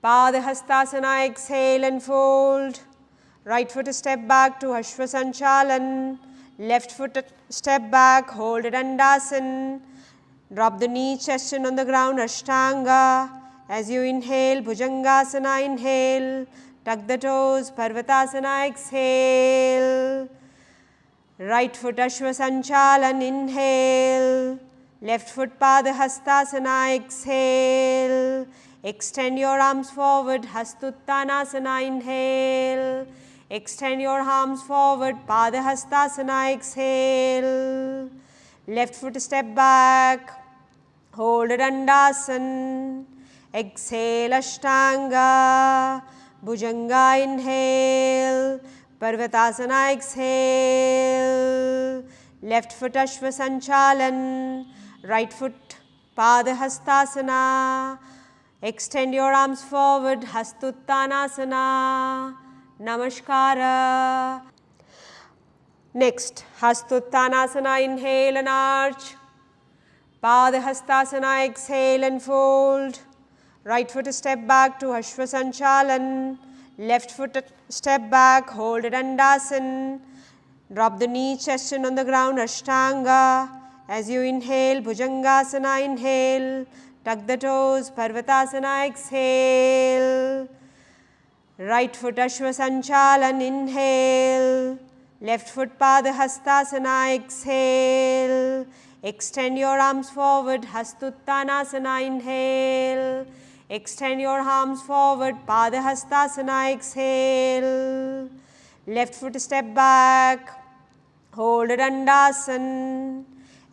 Padahastasana, exhale and fold. Right foot step back to Ashwa Sanchalan. Left foot step back, hold Dandasan. Drop the knee, chest in on the ground, Ashtanga. As you inhale, Bhujangasana, inhale. Tuck the toes, Parvatasana, exhale. Right foot Ashwa Sanchalan, inhale. Left foot Padahastasana, exhale. Extend your arms forward, Hastuttanasana, inhale. Extend your arms forward, Padahastasana, exhale. Left foot step back, hold Dandasan. Exhale, Ashtanga, Bhujanga, inhale. Parvatasana, exhale. Left foot Ashvasanchalan, right foot Padahastasana. Extend your arms forward, Hastuttanasana, Namaskara. Next, Hastuttanasana, inhale and arch. Padahastasana, exhale and fold. Right foot step back to Ashvasanchalan. Left foot step back, hold Dandasan. Drop the knee, chest in on the ground, Ashtanga. As you inhale, Bhujangasana, inhale. Tuck the toes, Parvatasana, exhale. Right foot Ashvasanchalan, inhale. Left foot Padahastasana, exhale. Extend your arms forward, Hastuttanasana, inhale. Extend your arms forward, Padahastasana, exhale. Left foot step back, hold Dandasan.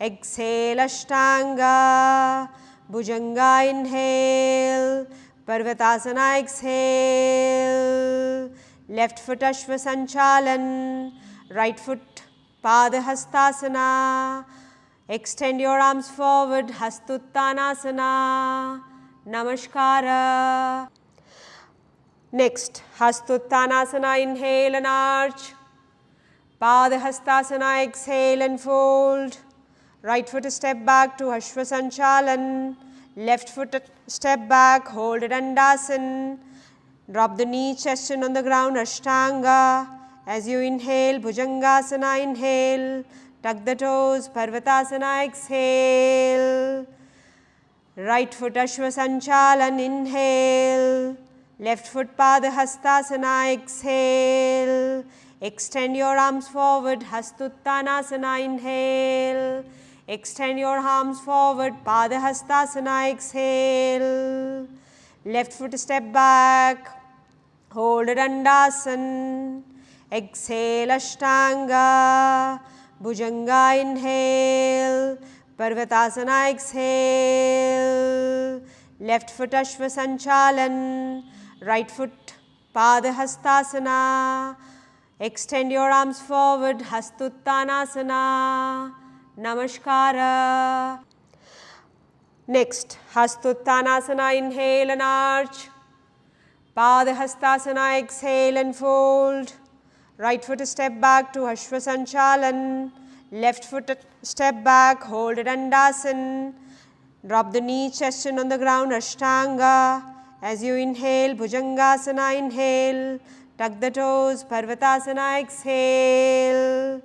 Exhale, Ashtanga, Bhujanga, inhale. Parvatasana, exhale. Left foot Ashvasanchalan, right foot Padahastasana. Extend your arms forward, Hastuttanasana, Namaskara. Next, Hastuttanasana, inhale and arch. Padahastasana, exhale and fold. Right foot step back to Ashvasanchalan. Left foot step back, hold Dandasan. Drop the knee, chest in on the ground, Ashtanga. As you inhale, Bhujangasana, inhale. Tuck the toes, Parvatasana, exhale. Right foot Ashvasanchalan, inhale. Left foot Padahastasana, exhale. Extend your arms forward, Hastuttanasana, inhale. Extend your arms forward, Padahastasana, exhale. Left foot step back, hold Dandasan. Exhale, Ashtanga, Bhujanga, inhale. Parvatasana, exhale. Left foot Ashvasanchalan, right foot Padahastasana. Extend your arms forward, Hastuttanasana, Namaskara. Next, Hastuttanasana, inhale and arch. Padahastasana, exhale and fold. Right foot step back to Ashvasanchalan. Left foot step back, hold Dandasan. Drop the knee, chest in on the ground, Ashtanga. As you inhale, Bhujangasana, inhale. Tuck the toes, Parvatasana, exhale.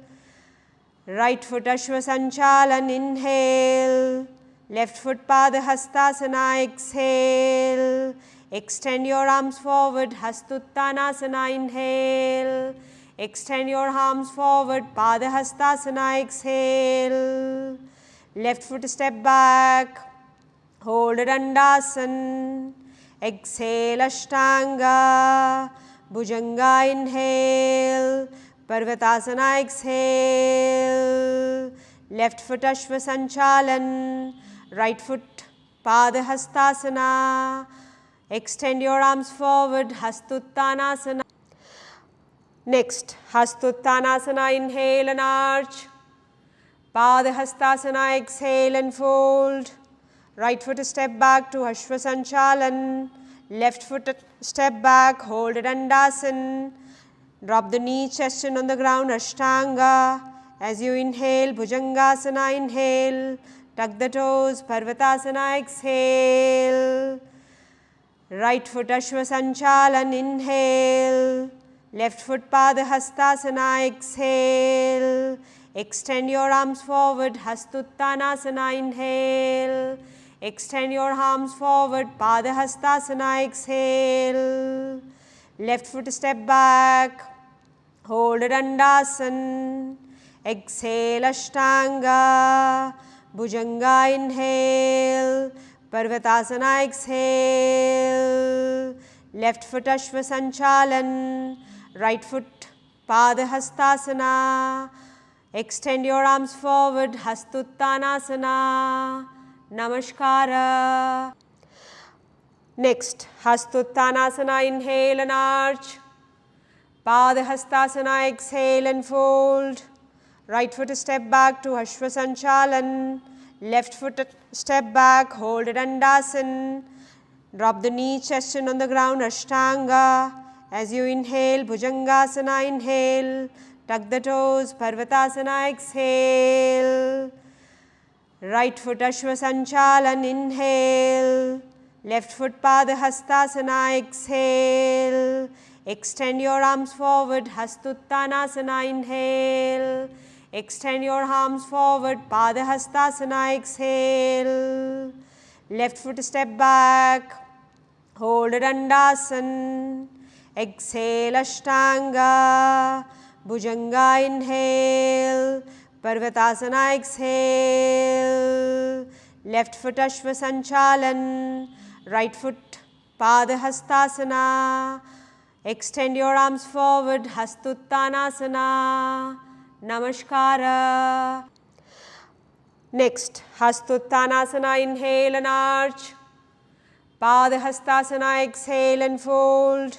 Right foot Ashvasanchalan, inhale. Left foot Padahastasana, exhale. Extend your arms forward, Hastuttanasana, inhale. Extend your arms forward, Padahastasana, exhale. Left foot step back, hold Dandasan. Exhale, Ashtanga, Bhujanga, inhale. Parvatasana, exhale. Left foot Ashvasanchalan, right foot Padahastasana. Extend your arms forward, Hastuttanasana. Next, Hastuttanasana, inhale and arch. Padahastasana, exhale and fold. Right foot step back to Ashvasanchalan. Left foot step back, hold Dandasan. Drop the knee, chest in on the ground, Ashtanga. As you inhale, Bhujangasana, inhale. Tuck the toes, Parvatasana, exhale. Right foot Ashvasanchalan, inhale. Left foot Padahastasana, exhale. Extend your arms forward, Hastuttanasana, inhale. Extend your arms forward, Padahastasana, exhale. Left foot step back, hold Dandasan. Exhale, Ashtanga, Bhujanga, inhale. Parvatasana, exhale. Left foot Ashvasanchalan, Right foot Padahastasana. Extend your arms forward, Hastuttanasana. Namaskara. Next, Hastuttanasana, inhale and arch. Padahastasana, exhale and fold. Right foot step back to Ashwasanchalan. Left foot step back, hold it Dandasan. Drop the knee, chest in on the ground, Ashtanga. As you inhale, Bhujangasana, inhale. Tuck the toes, Parvatasana, exhale. Right foot Ashwasanchalan, inhale. Left foot Padahastasana, exhale. Extend your arms forward, Hastuttanasana, inhale. Extend your arms forward, Padahastasana, exhale. Left foot step back, hold it Dandasan. Exhale, Ashtanga. Bhujanga, inhale. Parvatasana, exhale. Left foot Ashwasanchalan. Right foot Padahastasana. Extend your arms forward, Hastuttanasana. Namaskara. Next, Hastuttanasana, inhale and arch. Padahastasana, exhale and fold.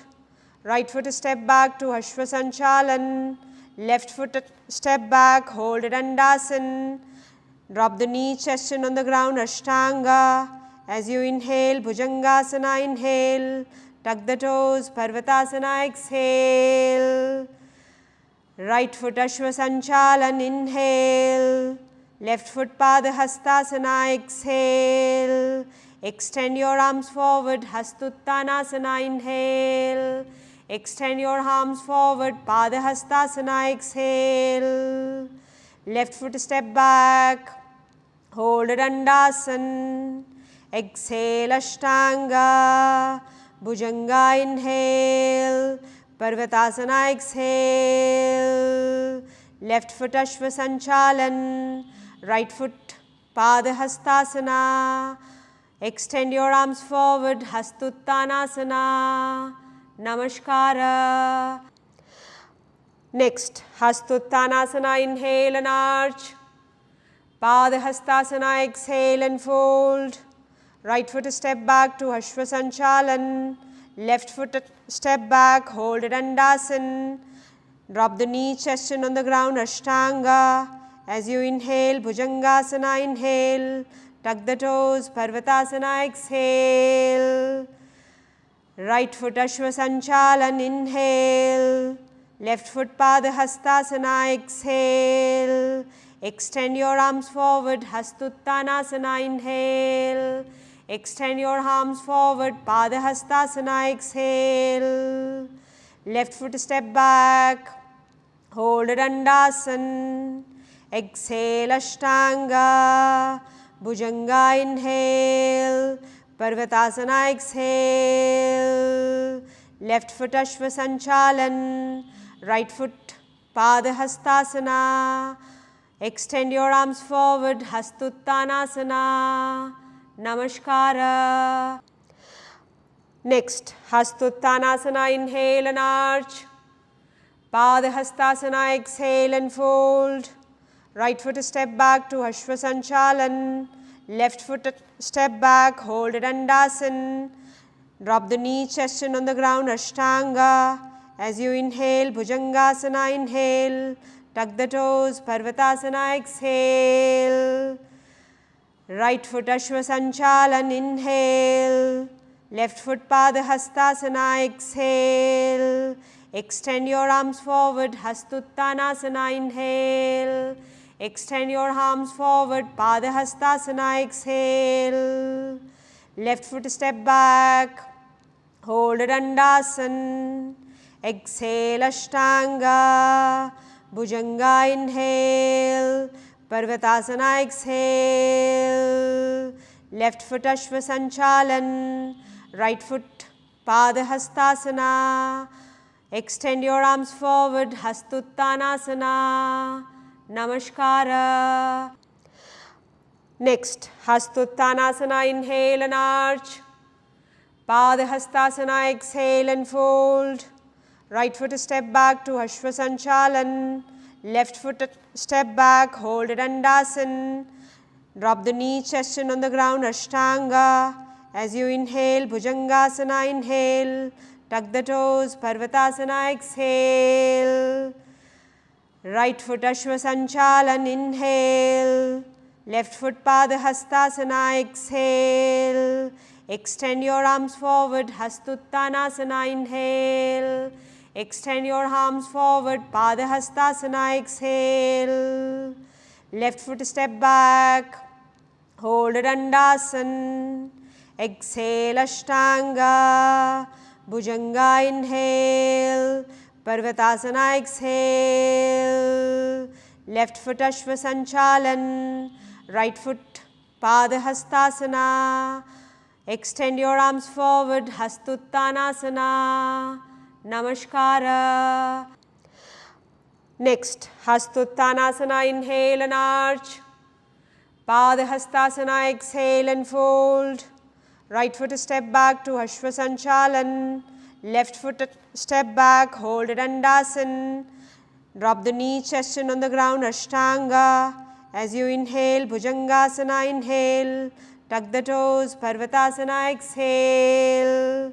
Right foot step back to Ashwasanchalan. Left foot step back, hold it Dandasan. Drop the knee, chest in on the ground, Ashtanga. As you inhale, Bhujangasana, inhale. Tuck the toes, Parvatasana, exhale. Right foot Ashwasanchalan, inhale. Left foot Padahastasana, exhale. Extend your arms forward, Hastuttanasana, inhale. Extend your arms forward, Padahastasana, exhale. Left foot step back, hold it Dandasan. Exhale, Ashtanga. Bhujanga, inhale. Parvatasana, exhale. Left foot Ashwasanchalan. Right foot Padahastasana. Extend your arms forward, Hastuttanasana. Namaskara. Next, Hastuttanasana, inhale and arch. Padahastasana, exhale and fold. Right foot step back to Ashwasanchalan. Left foot step back, hold it Dandasan. Drop the knee, chest in on the ground, Ashtanga. As you inhale, Bhujangasana, inhale. Tuck the toes, Parvatasana, exhale. Right foot Ashwasanchalan, inhale. Left foot Padahastasana, exhale. Extend your arms forward, Hastuttanasana, inhale. Extend your arms forward, Padahastasana, exhale. Left foot step back, hold it Dandasan. Exhale, Ashtanga. Bhujanga, inhale. Parvatasana, exhale. Left foot Ashwasanchalan. Right foot Padahastasana. Extend your arms forward, Hastuttanasana. Namaskara. Next, Hastuttanasana, inhale and arch. Padahastasana, exhale and fold. Right foot step back to Ashwasanchalan. Left foot step back, hold it Dandasan. Drop the knee, chest in on the ground, Ashtanga. As you inhale, Bhujangasana, inhale. Tuck the toes, Parvatasana, exhale. Right foot Ashwasanchalan, inhale. Left foot Padahastasana, exhale. Extend your arms forward, Hastuttanasana, inhale. Extend your arms forward, Padahastasana, exhale. Left foot step back, hold it Dandasan. Exhale, Ashtanga. Bhujanga, inhale. Parvatasana, exhale. Left foot Ashwasanchalan. Right foot Padahastasana. Extend your arms forward, Hastuttanasana. Namaskara. Next, Hastuttanasana, inhale and arch. Padahastasana, exhale and fold. Right foot step back to Ashwa Sanchalan. Left foot step back, hold Dandasan. Drop the knee, chest in on the ground, Ashtanga. As you inhale, Bhujangasana, inhale. Tuck the toes, Parvatasana, exhale. Right foot Ashwa Sanchalan, inhale. Left foot Padahastasana, exhale. Extend your arms forward, Hastuttanasana, inhale. Extend your arms forward, Padahastasana, exhale. Left foot step back, hold Dandasan. Exhale, Ashtanga. Bhujanga, inhale. Parvatasana, exhale. Left foot Ashwa Sanchalan. Right foot Padahastasana. Extend your arms forward, Hastuttanasana. Namaskara. Next, Hastuttanasana, inhale and arch. Padahastasana, exhale and fold. Right foot step back to Ashwa Sanchalan. Left foot step back, hold Dandasan. Drop the knee, chest in on the ground, Ashtanga. As you inhale, Bhujangasana, inhale. Tuck the toes, Parvatasana, exhale.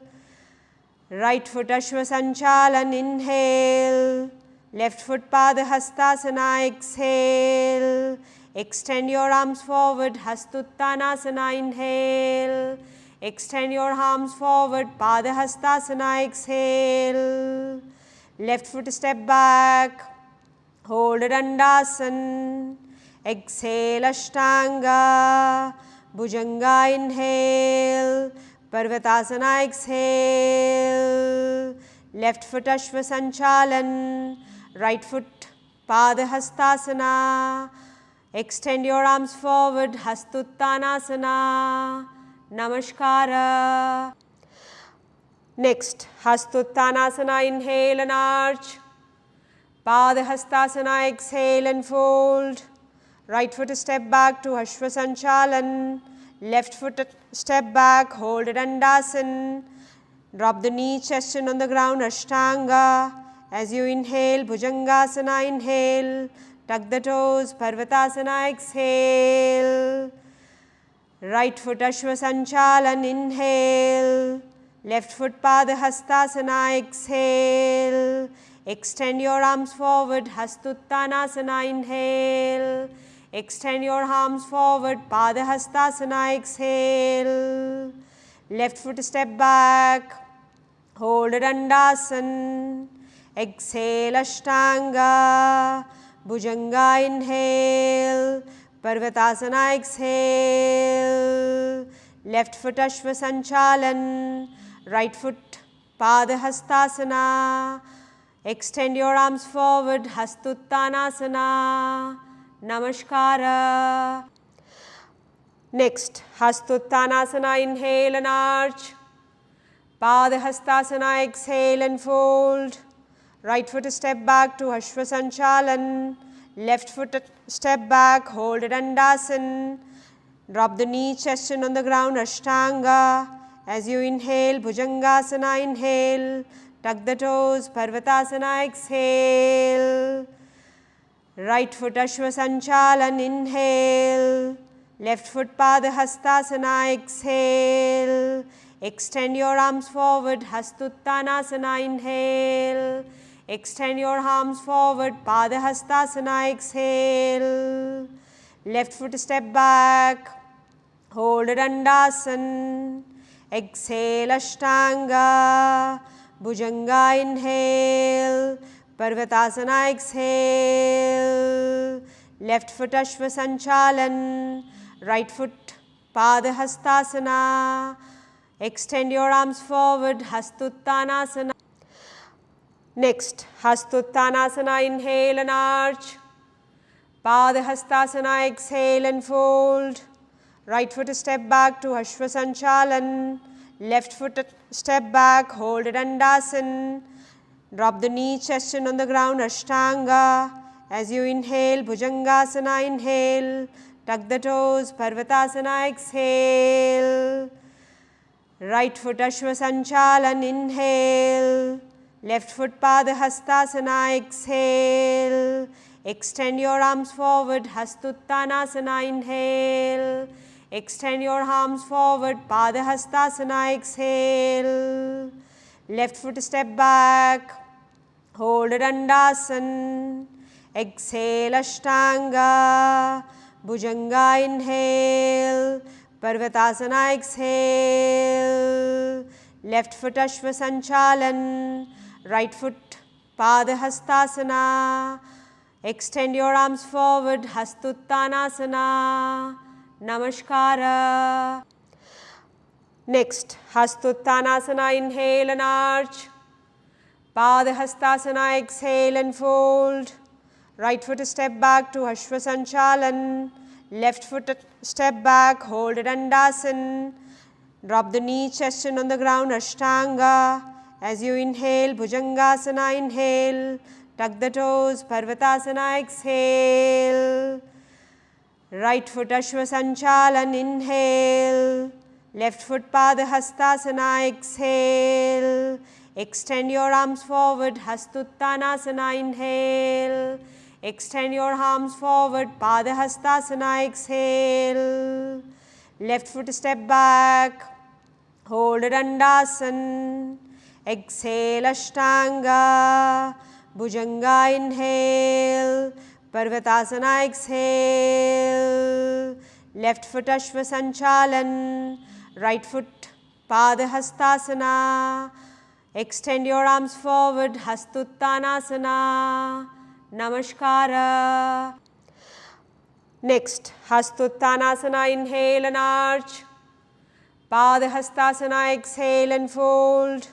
Right foot Ashwa Sanchalan, inhale. Left foot Padahastasana, exhale. Extend your arms forward, Hastuttanasana, inhale. Extend your arms forward, Padahastasana, exhale. Left foot step back, hold Dandasan. Exhale, Ashtanga. Bhujanga, inhale. Parvatasana, exhale. Left foot Ashwa Sanchalan. Right foot Padahastasana. Extend your arms forward, Hastuttanasana. Namaskara. Next, Hastuttanasana, inhale and arch. Padahastasana, exhale and fold. Right foot step back to Ashwa Sanchalan. Left foot step back, hold Dandasan. Drop the knee, chest in on the ground, Ashtanga. As you inhale, Bhujangasana, inhale. Tuck the toes, Parvatasana, exhale. Right foot Ashwa Sanchalan, inhale. Left foot Padahastasana, exhale. Extend your arms forward, Hastuttanasana, inhale. Extend your arms forward, Padahastasana, exhale. Left foot step back, hold Dandasan. Exhale, Ashtanga. Bhujanga, inhale. Parvatasana, exhale. Left foot Ashwa Sanchalan. Right foot Padahastasana. Extend your arms forward, Hastuttanasana. Namaskara. Next, Hastuttanasana, inhale and arch. Padahastasana, exhale and fold. Right foot step back to Ashwa Sanchalan. Left foot step back, hold Dandasan. Drop the knee, chest in on the ground, Ashtanga. As you inhale, Bhujangasana, inhale. Tuck the toes, Parvatasana, exhale. Right foot Ashwa Sanchalan, inhale. Left foot Padahastasana, exhale. Extend your arms forward, Hastuttanasana, inhale. Extend your arms forward, Padahastasana, exhale. Left foot step back, hold Dandasan. Exhale, Ashtanga. Bhujanga, inhale. Parvatasana, exhale. Left foot Ashwa Sanchalan. Right foot Padahastasana. Extend your arms forward, Hastuttanasana. Next, Hastuttanasana, inhale and arch. Padahastasana, exhale and fold. Right foot step back to Ashwa Sanchalan. Left foot step back, hold Dandasan. Drop the knee, chest in on the ground, Ashtanga. As you inhale, Bhujangasana, inhale. Tuck the toes, Parvatasana, exhale. Right foot Ashwa Sanchalan, inhale. Left foot Padahastasana, exhale. Extend your arms forward, Hastuttanasana, inhale. Extend your arms forward, Padahastasana, exhale. Left foot step back, hold Dandasan. Exhale, Ashtanga, Bhujanga, inhale. Parvatasana, exhale. Left foot Ashvasanchalan, right foot Padahastasana. Extend your arms forward, Hastuttanasana, Namaskara. Next, Hastuttanasana, inhale and arch. Padahastasana, exhale and fold. Right foot step back to Ashvasanchalan. Left foot step back, hold Dandasan. Drop the knee, chest in on the ground, Ashtanga. As you inhale, Bhujangasana, inhale. Tuck the toes, Parvatasana, exhale. Right foot Ashvasanchalan, inhale. Left foot Padahastasana, exhale. Extend your arms forward, Hastuttanasana, inhale. Extend your arms forward, Padahastasana, exhale. Left foot step back, hold Dandasan. Exhale, Ashtanga. Bhujanga, inhale. Parvatasana, exhale. Left foot Ashvasanchalan. Right foot Padahastasana. Extend your arms forward, Hastuttanasana, Namaskara. Next, Hastuttanasana, inhale and arch. Padahastasana, exhale and fold.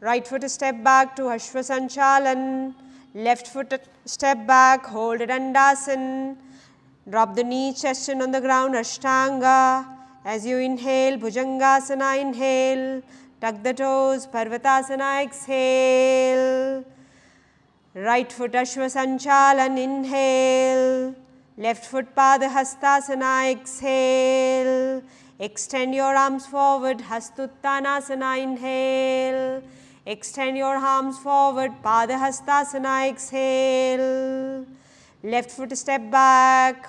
Right foot step back to Ashvasanchalan. Left foot step back, hold Dandasan. Drop the knee, chest in on the ground, Ashtanga. As you inhale, Bhujangasana, inhale. Tuck the toes, Parvatasana, exhale. Right foot Ashvasanchalan, inhale. Left foot Padahastasana, exhale. Extend your arms forward, Hastuttanasana, inhale. Extend your arms forward, Padahastasana, exhale. Left foot step back,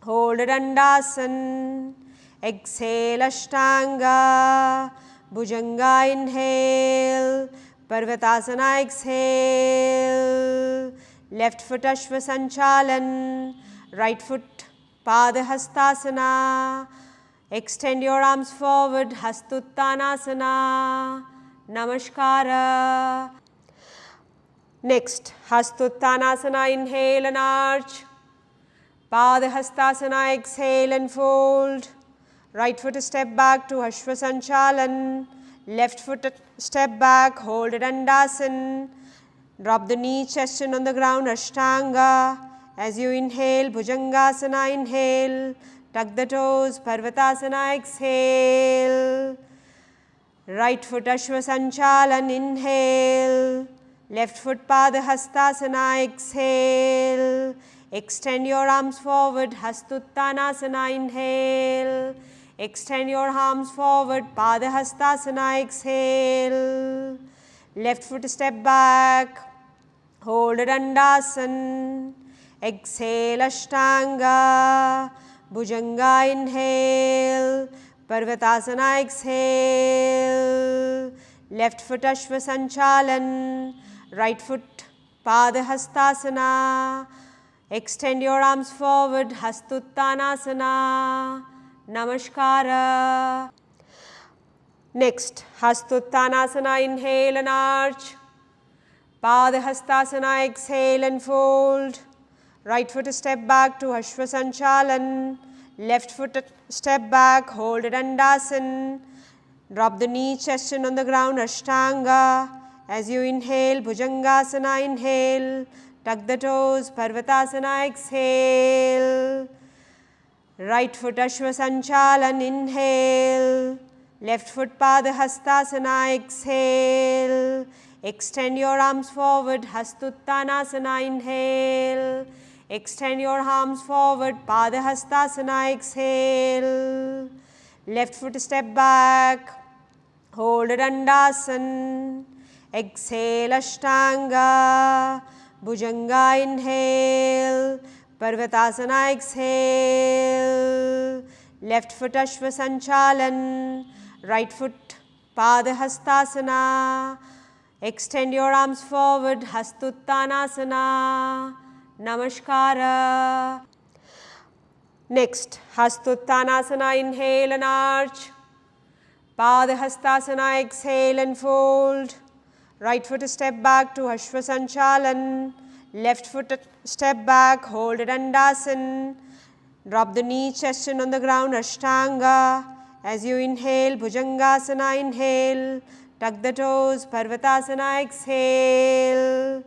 hold Dandasan. Exhale, Ashtanga. Bhujanga, inhale. Parvatasana, exhale. Left foot Ashvasanchalan. Right foot Padahastasana. Extend your arms forward, Hastuttanasana, Namaskara. Next, Hastuttanasana, inhale and arch. Padahastasana, exhale and fold. Right foot step back to Ashvasanchalan. Left foot step back, hold Dandasan. Drop the knee, chest in on the ground, Ashtanga. As you inhale, Bhujangasana, inhale. Tuck the toes, Parvatasana, exhale. Right foot Ashvasanchalan, inhale. Left foot Padahastasana, exhale. Extend your arms forward, Hastuttanasana, inhale. Extend your arms forward, Padahastasana, exhale. Left foot step back, hold Dandasan. Exhale, Ashtanga. Bhujanga, inhale. Parvatasana, exhale. Left foot Ashvasanchalan. Right foot Padahastasana. Extend your arms forward, Hastuttanasana, Namaskara. Next, Hastuttanasana, inhale and arch. Padahastasana, exhale and fold. Right foot step back to Ashvasanchalan. Left foot step back, hold Dandasan. Drop the knee, chest in on the ground, Ashtanga. As you inhale, Bhujangasana, inhale. Tuck the toes, Parvatasana, exhale. Right foot Ashvasanchalan, inhale. Left foot Padahastasana, exhale. Extend your arms forward, Hastuttanasana, inhale. Extend your arms forward, Padahastasana, exhale. Left foot step back, hold Dandasan. exhale Ashtanga, Bhujanga inhale, Parvatasana exhale, left foot Ashva Sanchalan, right foot Pada Hastasana, extend your arms forward, Hastuttanasana, Namaskara. Next, Hastuttanasana, inhale and arch, Padahastasana, exhale and fold, right foot step back to Ashva Sanchalan, left foot step back, hold Dandasana, drop the knee, chest in on the ground, Ashtanga. As you inhale, Bhujangasana, inhale, tuck the toes, Parvatasana, exhale,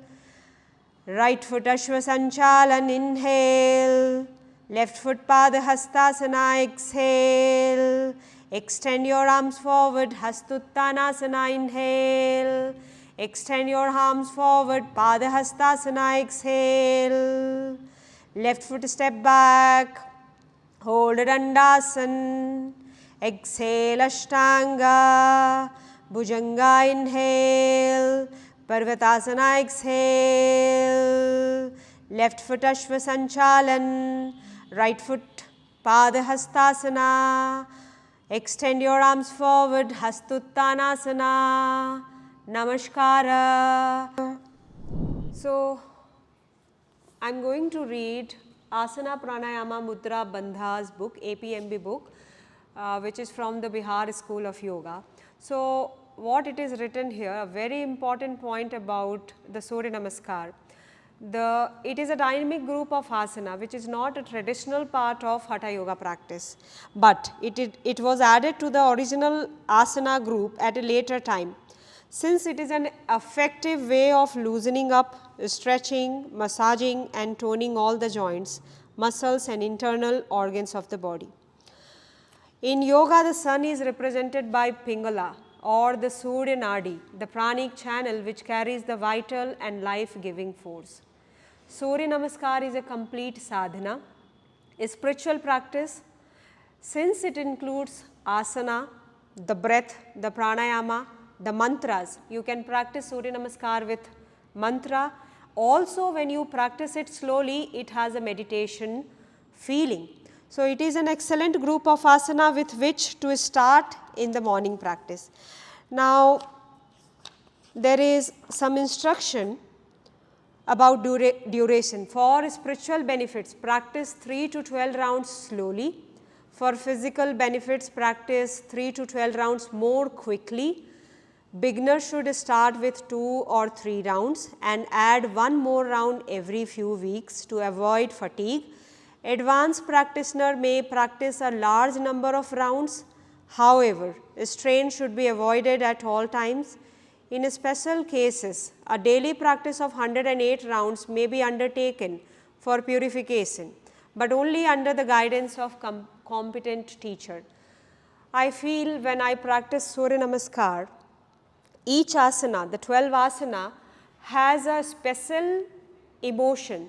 right foot Ashva Sanchalan, inhale, left foot Padahastasana, exhale, extend your arms forward, Hastuttanasana, inhale, extend your arms forward, Padahastasana, exhale, left foot step back, hold Dandasana, exhale Ashtanga, Bhujanga inhale, Parvatasana exhale, left foot Ashva Sanchalan, right foot Padahastasana, extend your arms forward, Hastuttanasana, Namaskara. So, I am going to read Asana Pranayama Mudra Bandha's book, APMB book, which is from the Bihar School of Yoga. So, what it is written here, a very important point about the Surya Namaskar. It is a dynamic group of asana which is not a traditional part of Hatha Yoga practice, but it was added to the original asana group at a later time. Since it is an effective way of loosening up, stretching, massaging and toning all the joints, muscles and internal organs of the body. In yoga, the sun is represented by Pingala or the Surya Nadi, the pranic channel which carries the vital and life-giving force. Surya Namaskar is a complete sadhana, a spiritual practice, since it includes asana, the breath, the pranayama, the mantras. You can practice Surya Namaskar with mantra. Also, when you practice it slowly, it has a meditation feeling. So, it is an excellent group of asana with which to start in the morning practice. Now, there is some instruction about duration. For spiritual benefits, practice 3 to 12 rounds slowly. For physical benefits, practice 3 to 12 rounds more quickly. Beginners should start with 2 or 3 rounds and add 1 more round every few weeks to avoid fatigue. Advanced practitioner may practice a large number of rounds. However, strain should be avoided at all times. In special cases, a daily practice of 108 rounds may be undertaken for purification, but only under the guidance of competent teacher. I feel when I practice Surya Namaskar, each asana, the 12 asana, has a special emotion.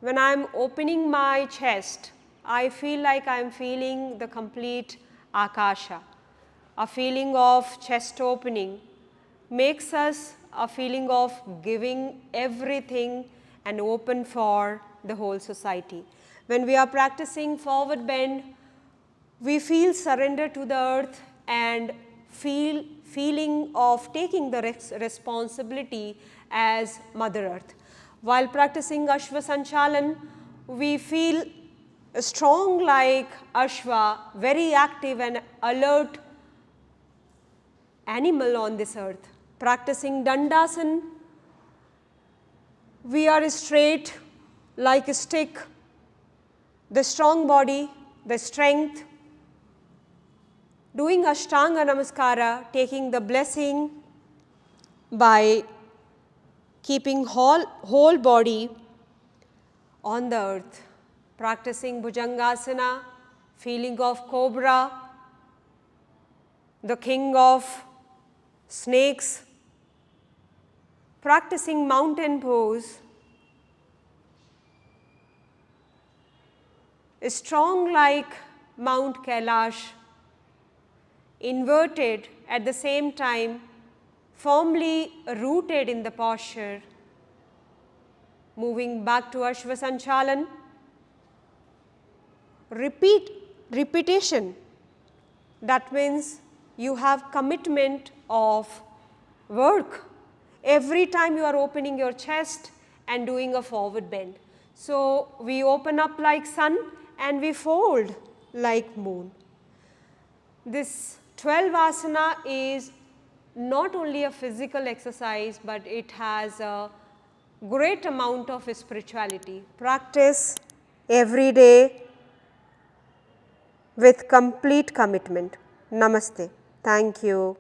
When I am opening my chest, I feel like I am feeling the complete akasha. A feeling of chest opening makes us a feeling of giving everything and open for the whole society. When we are practicing forward bend, we feel surrender to the earth and feeling of taking the responsibility as Mother Earth. While practicing Ashva Sanchalan, we feel strong like Ashva, very active and alert animal on this earth. Practicing Dandasana, we are straight like a stick, the strong body, the strength. Doing Ashtanga Namaskara, taking the blessing by keeping whole body on the earth. Practicing Bhujangasana, feeling of cobra, the king of snakes. Practicing mountain pose, strong like Mount Kailash, inverted at the same time firmly rooted in the posture. Moving back to Ashva Sanchalan. Repetition. That means you have commitment of work every time you are opening your chest and doing a forward bend. So, we open up like sun and we fold like moon. This 12 asana is not only a physical exercise, but it has a great amount of spirituality. Practice every day with complete commitment. Namaste. Thank you.